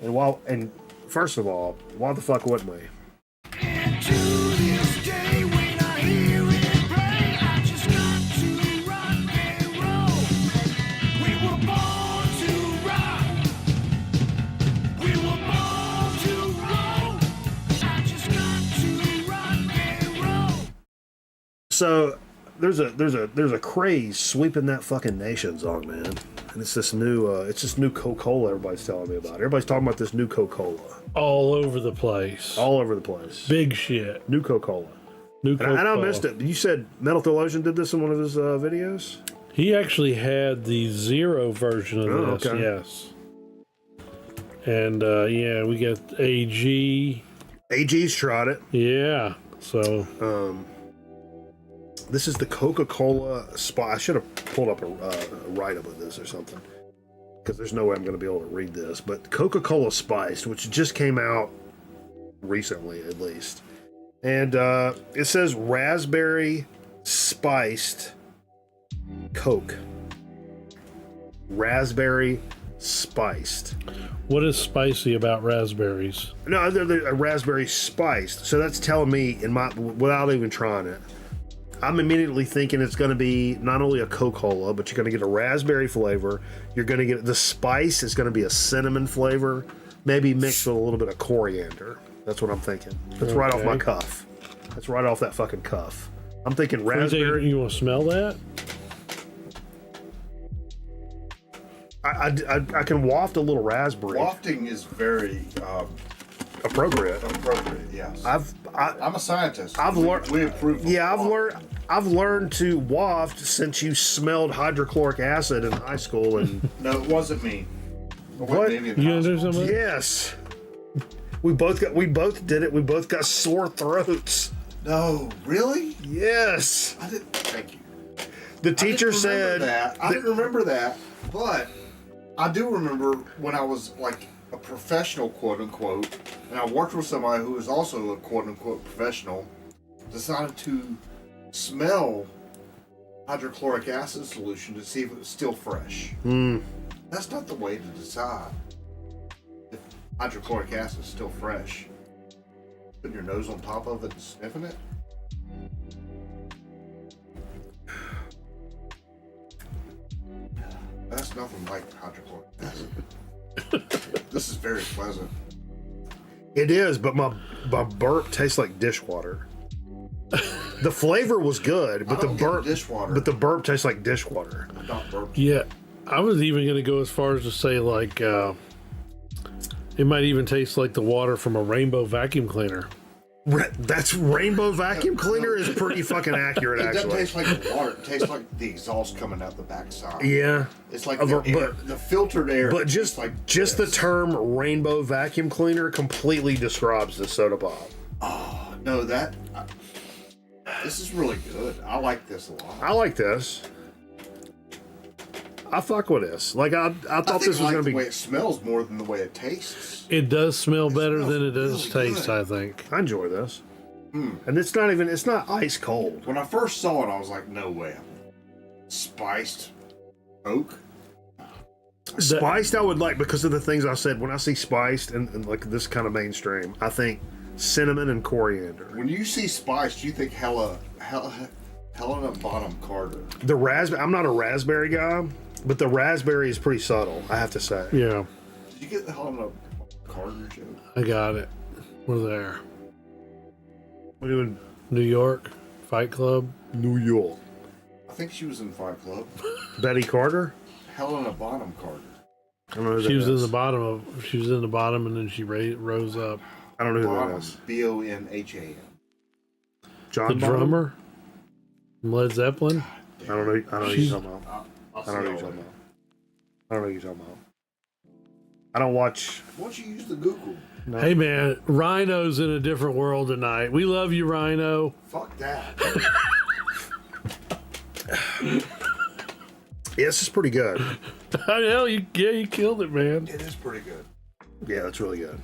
And first of all, why the fuck wouldn't we? So there's a craze sweeping that fucking nation song, man. And it's this new Coca-Cola everybody's telling me about. Everybody's talking about this new Coca-Cola. All over the place. All over the place. Big shit. New Coca-Cola. New Coca-Cola. And I missed it. You said Metal Theologian did this in one of his videos? He actually had the zero version of this, okay. yes. And yeah, we got AG. AG's tried it. Yeah. So this is the Coca-Cola Spy. I should have pulled up a write-up of this or something, because there's no way I'm going to be able to read this. But Coca-Cola Spiced, which just came out recently, at least, and it says raspberry spiced Coke. Raspberry spiced. What is spicy about raspberries? No, they're raspberry spiced. So that's telling me, without even trying it, I'm immediately thinking it's going to be not only a Coca-Cola, but you're going to get a raspberry flavor. You're going to get the spice is going to be a cinnamon flavor, maybe mixed with a little bit of coriander. That's what I'm thinking. That's right off my cuff. That's right off that fucking cuff. I'm thinking raspberry. You want to smell that? I can waft a little raspberry. Wafting is very appropriate. Yes. I'm a scientist. I've learned. We approve. Yeah, I've learned to waft since you smelled hydrochloric acid in high school, and no, it wasn't me. What? Maybe in You gonna high do school. something? Yes. We both did it. We both got sore throats. No, really? Yes. I didn't. Thank you. The teacher said that. I didn't remember that, but I do remember when I was like a professional, quote unquote, and I worked with somebody who was also a quote unquote professional, decided to smell hydrochloric acid solution to see if it was still fresh. That's not the way to decide if hydrochloric acid is still fresh. Putting your nose on top of it and sniffing it. That's nothing like hydrochloric acid. This is very pleasant. it is, but my burp tastes like dishwater. The flavor was good, but I don't get dishwater. but the burp tastes like dishwater. I'm not burping. Yeah, I was even going to go as far as to say like it might even taste like the water from a rainbow vacuum cleaner. That's rainbow vacuum cleaner is pretty fucking accurate, It doesn't actually. taste like water. It tastes like the exhaust coming out the backside. Yeah, It's like Of the, a- air, but- the filtered air. but tastes just like just the this. term rainbow vacuum cleaner completely describes the soda pop. No, this is really good. I like this a lot. I like this. I fuck with this. Like I thought think this was I like gonna the be. way it smells more than the way it tastes. It does smell better smells than it does really taste, good. I think. I enjoy this, and it's not ice cold. When I first saw it, I was like, no way. Spiced oak? Spiced, I would like because of the things I said. When I see spiced and like this kind of mainstream, I think cinnamon and coriander. When you see spiced, you think Helena Bonham Carter. The raspberry. I'm not a raspberry guy, but the raspberry is pretty subtle. I have to say. Yeah, Did you get the Helena Carter joke? I got it. We're there. We're doing New York, Fight Club. New York. I think she was in Fight Club. Betty Carter. Helena Bonham Carter. I don't know who She that was in is. the bottom She was in the bottom, and then she rose up. I don't know who that Bonham. is. Bonham. John The Bonham? drummer, from Led Zeppelin. I don't know. I don't know who She's- you're talking about. I'll I see don't know who y'all you're talking later. about. I don't know who you're talking about. I don't watch. Why don't you use the Google? Hey man, Rhino's in a different world tonight. We love you, Rhino. Fuck that. Yeah, this is pretty good. Hell, you killed it, man. It is pretty good. Yeah, that's really good.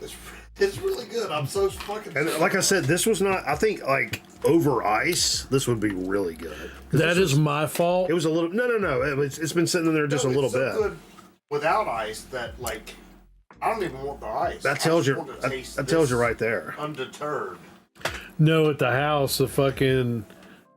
It's really good. I'm so fucking. And like I said, this was not. I think like over ice, this would be really good. 'Cause That this is my fault. It was a little. No. It's been sitting in there just a little it's so bit. good without ice that like I don't even want the ice. That tells I you. just want to That, taste that tells you this right there. Undeterred. No, at the house,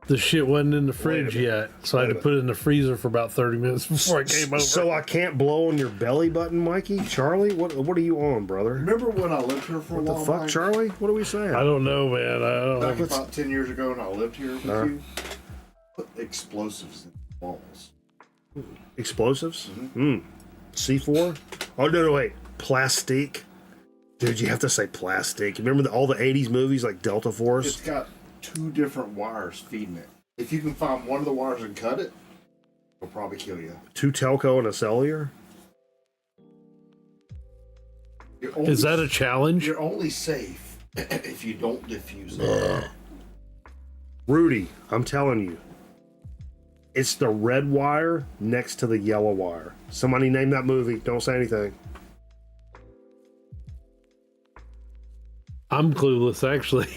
the shit wasn't in the fridge yet, so I had to put it in the freezer for about 30 minutes before I came over. So I can't blow on your belly button, Mikey. Charlie, what are you on, brother? Remember when I lived here for a What the while? fuck, Mike? Charlie? What are we saying? I don't know, man. I don't Back know. about 10 years ago, and I lived here with you. Put explosives in the walls. Explosives? C4? Oh no, wait. Plastique. Dude, you have to say plastic. Remember all the 80s movies like Delta Force? It's got 2 different wires feeding it. If you can find one of the wires and cut it, it'll probably kill you. 2 telco and a cellular? Is that a challenge? You're only safe if you don't diffuse it. Rudy, I'm telling you. It's the red wire next to the yellow wire. Somebody name that movie. Don't say anything. I'm clueless, actually.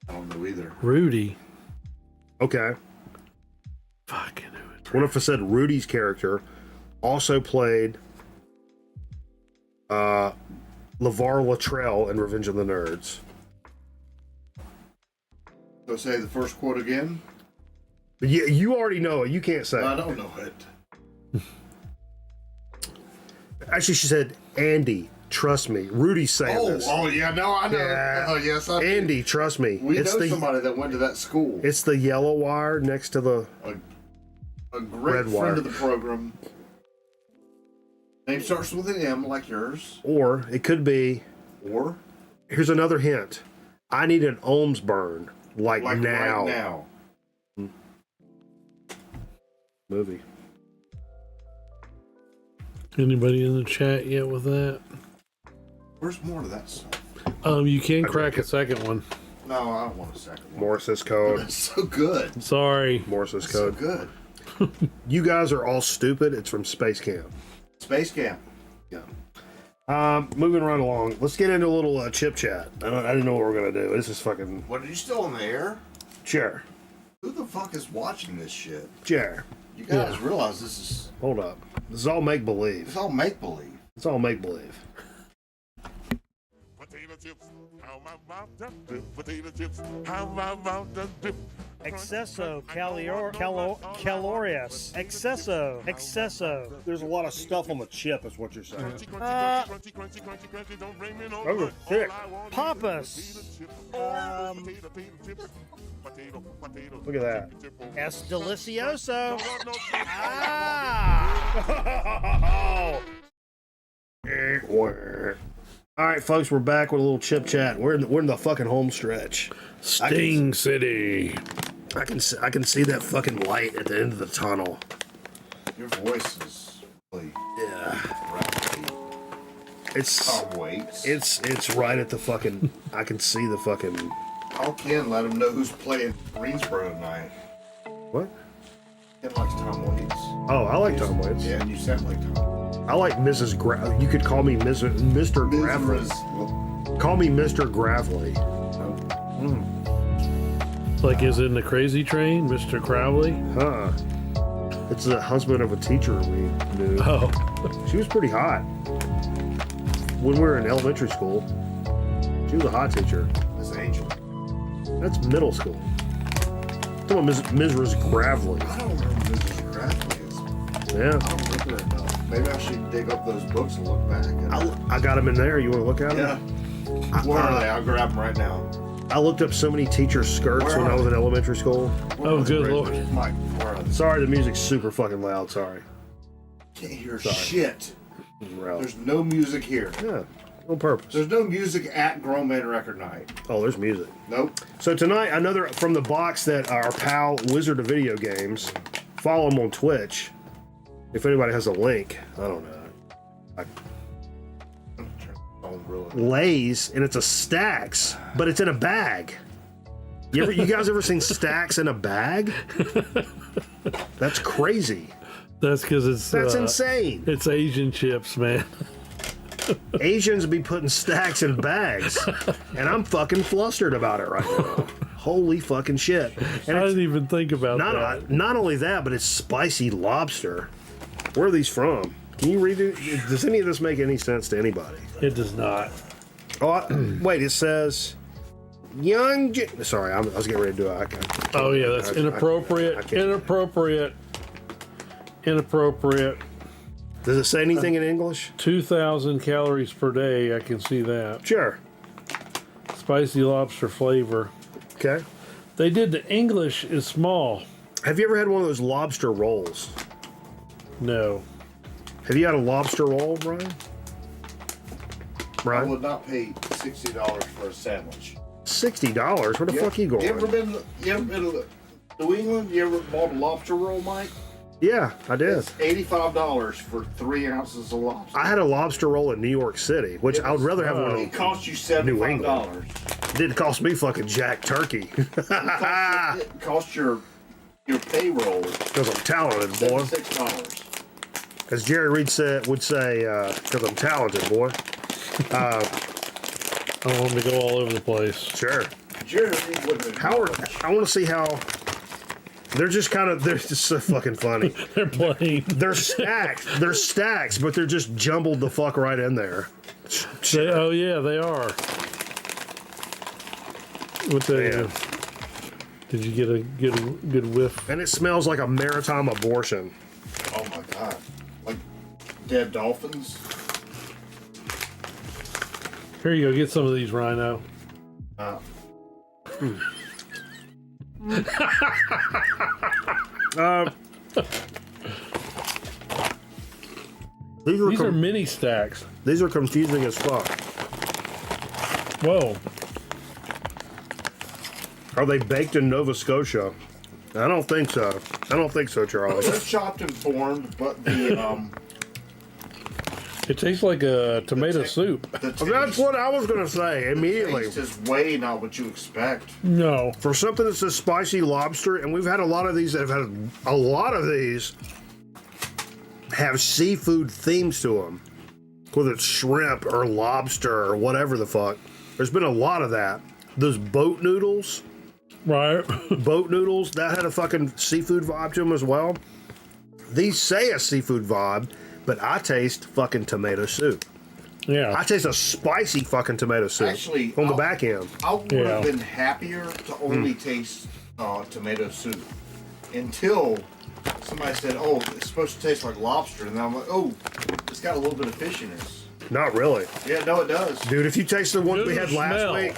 I don't know either. Rudy. Okay. Fucking who is What if I said Rudy's character also played LeVar Latrell in Revenge of the Nerds? So say the first quote again. But you already know it. You can't say. I don't know it. Actually, she said, Andy, trust me. Rudy's saying this. Oh yeah, no, I know. Yeah. Oh yes, I do. Andy, trust me. We it's know the somebody that went to that school. it's the yellow wire next to the A great red friend wire. of the program. Name starts with an M, like yours. or it could be. Or Here's another hint. I need an ohms burn like now. right now. Movie. Anybody in the chat yet with that? Where's more to that stuff? You can crack a second one. No, I don't want a second one. Morse's code. That's so good. Sorry. Morse's That's so code. good. You guys are all stupid. It's from Space Camp. Space Camp. Yeah. Moving right along. Let's get into a little chip chat. I didn't know what we were gonna do. This is fucking What, are you still in the air? chair. Who the fuck is watching this shit? Chair. You guys realize this is... Hold up. This is all make believe. It's all make-believe. It's all make believe. Potato chips, how my mouth does dip. Potato chips, how my mouth does dip. Excesso calorious. Excesso. There's a lot of stuff on the chip, is what you're saying. Crunchy, don't bring me no Those are thick. Papas. Look at that. Es delicioso. All right, folks, we're back with a little chip chat. We're in the fucking home stretch. Sting City. I can see that fucking light at the end of the tunnel. Your voice is really... Yeah. rapidly. It's right at the fucking... I can see the fucking... Call Ken, let him know who's playing Greensboro tonight. What? Ken likes Tom Waits. Oh, I like Tom Waits. Yeah, and you sound like Tom. I like Mrs. You could call me Mr. Gravely. Call me Mr. Gravely. Like, is in the Crazy Train, Mr. Crowley? Huh. It's the husband of a teacher we knew. Oh. She was pretty hot. When we were in elementary school, she was a hot teacher. Miss Angel. That's middle school. Come on, Mrs. Gravely. I don't remember Mrs. Gravely. Yeah. I don't remember it enough. Maybe I should dig up those books and look back. I got them in there. You want to look at them? Yeah. Where are they? I'll grab them right now. I looked up so many teacher skirts when I was in elementary school. Oh, good lord. Mike, where are they? Sorry, the music's super fucking loud. Sorry. Can't hear shit. Ralph. There's no music here. Yeah, on purpose. There's no music at Grown Man Record Night. Oh, there's music. Nope. So tonight, another from the box that our pal Wizard of Video Games. Follow him on Twitch. If anybody has a link, I don't know. Lay's, and it's a Stacks, but it's in a bag. You guys ever seen Stacks in a bag? That's crazy. That's because That's insane. It's Asian chips, man. Asians be putting Stacks in bags, and I'm fucking flustered about it right now. Holy fucking shit. And I didn't even think about that. Not only that, but it's spicy lobster. Where are these from? Can you read it? Does any of this make any sense to anybody? It does not. Oh, wait, it says... Sorry, I was getting ready to do it. Oh, yeah, that's inappropriate. Inappropriate. Does it say anything in English? 2,000 calories per day. I can see that. Sure. Spicy lobster flavor. Okay. They did the English is small. Have you ever had one of those lobster rolls? No. Have you had a lobster roll, Brian? I would not pay $60 for a sandwich. $60? Where the fuck you going? You ever been to New England? You ever bought a lobster roll, Mike? Yeah, I did. It's $85 for 3 ounces of lobster. I had a lobster roll in New York City, which I would rather have one. It cost you $75. New England. It didn't cost me fucking jack turkey. It cost your payroll. Because I'm talented, boy. $76. As Jerry Reed would say, because I'm talented, boy. I want them to go all over the place. Sure. Jerry Reed wouldn't have I want to see how... They're just so fucking funny. They're plain. They're stacked. They're stacks, but they're just jumbled the fuck right in there. Oh, yeah, they are. What the... Did you get a good whiff? And it smells like a maritime abortion. Oh my god. Like dead dolphins? Here you go, get some of these, Rhino. These are mini stacks. These are confusing as fuck. Whoa. Are they baked in Nova Scotia? I don't think so. I don't think so, Charlie. They're chopped and formed, but the It tastes like a tomato soup. That's what I was gonna say immediately. The taste is way not what you expect. No. For something that's a spicy lobster, and we've had a lot of these that have had a lot of these have seafood themes to them, whether it's shrimp or lobster or whatever the fuck. There's been a lot of that. Those boat noodles, right? Boat noodles that had a fucking seafood vibe to them as well. These say a seafood vibe, but I taste fucking tomato soup. Yeah. I taste a spicy fucking tomato soup. Actually, on the back end. I would have been happier to only taste tomato soup until somebody said, "Oh, it's supposed to taste like lobster," and then I'm like, "Oh, it's got a little bit of fishiness." Not really. Yeah, no, it does. Dude, if you taste the ones we had last week,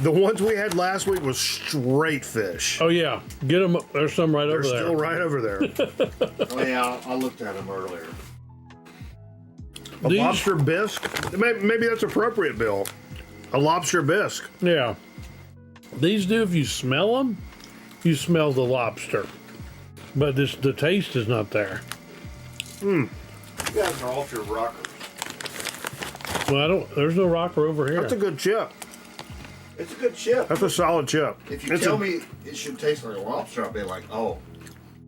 the ones we had last week was straight fish. Oh yeah, get them. There's some right over there. They're still right over there. Oh yeah, I looked at them earlier. A lobster bisque? Maybe that's appropriate, Bill. A lobster bisque. Yeah. These do, if you smell them, you smell the lobster. But the taste is not there. You guys are off your rockers. Well, there's no rocker over here. That's a good chip. It's a good chip. That's a solid chip. If you tell me it should taste like a lobster, I'll be like, "Oh,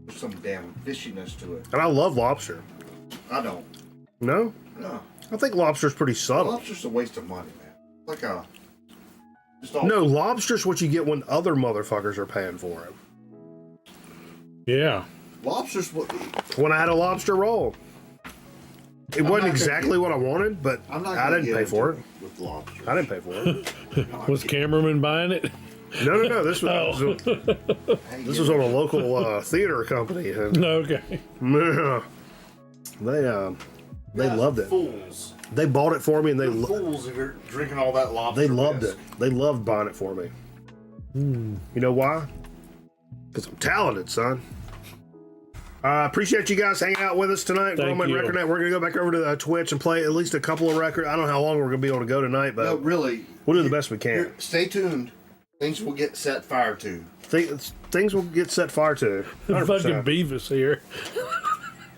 there's some damn fishiness to it." And I love lobster. I don't. No? No. I think lobster's pretty subtle. Lobster's a waste of money, man. Like a. No, lobster's what you get when other motherfuckers are paying for it. Yeah. Lobster's what. When I had a lobster roll. It wasn't exactly what I wanted, but I didn't pay for it. With lobster. I didn't pay for it. Was cameraman buying it? No. This was this was on a local theater company. And, Okay. yeah, they loved it. Fools. They bought it for me, and Fools if you're drinking all that lobster. they loved bisque. it. They loved buying it for me. You know why? Because I'm talented, son. Appreciate you guys hanging out with us tonight. Thank Roman you. Record Night. We're going to go back over to Twitch and play at least a couple of records. I don't know how long we're going to be able to go tonight, but No, really. we'll do the best we can. Stay tuned. Things will get set fire to. Things will get set fire to. 100%. Fucking Beavis here.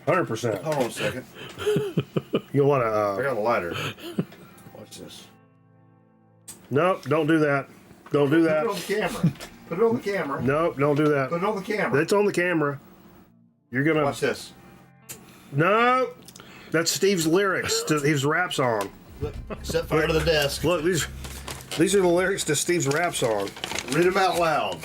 100%. Hold on a second. You'll want I to... got a lighter. Watch this. Nope, don't do that. Don't do that. Put it on the camera. Put it on the camera. Nope, don't do that. Put it on the camera. It's on the camera. You're going to... Watch this. No! That's Steve's lyrics to his rap song. Look, set fire to the desk. Look, these are the lyrics to Steve's rap song. Read them out loud.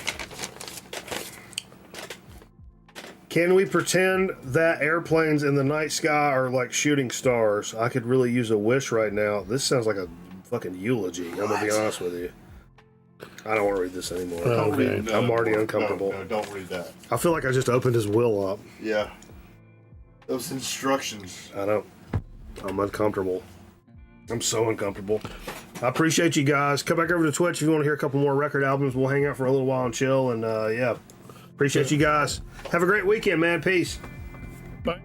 Can we pretend that airplanes in the night sky are like shooting stars? I could really use a wish right now. This sounds like a fucking eulogy. I'm gonna be honest with you. I don't want to read this anymore. Okay. I'm already uncomfortable. No, don't read that. I feel like I just opened his will up. Yeah. Those instructions. I'm uncomfortable. I'm so uncomfortable. I appreciate you guys. Come back over to Twitch if you want to hear a couple more record albums. We'll hang out for a little while and chill. And yeah, appreciate you guys. Have a great weekend, man. Peace. Bye.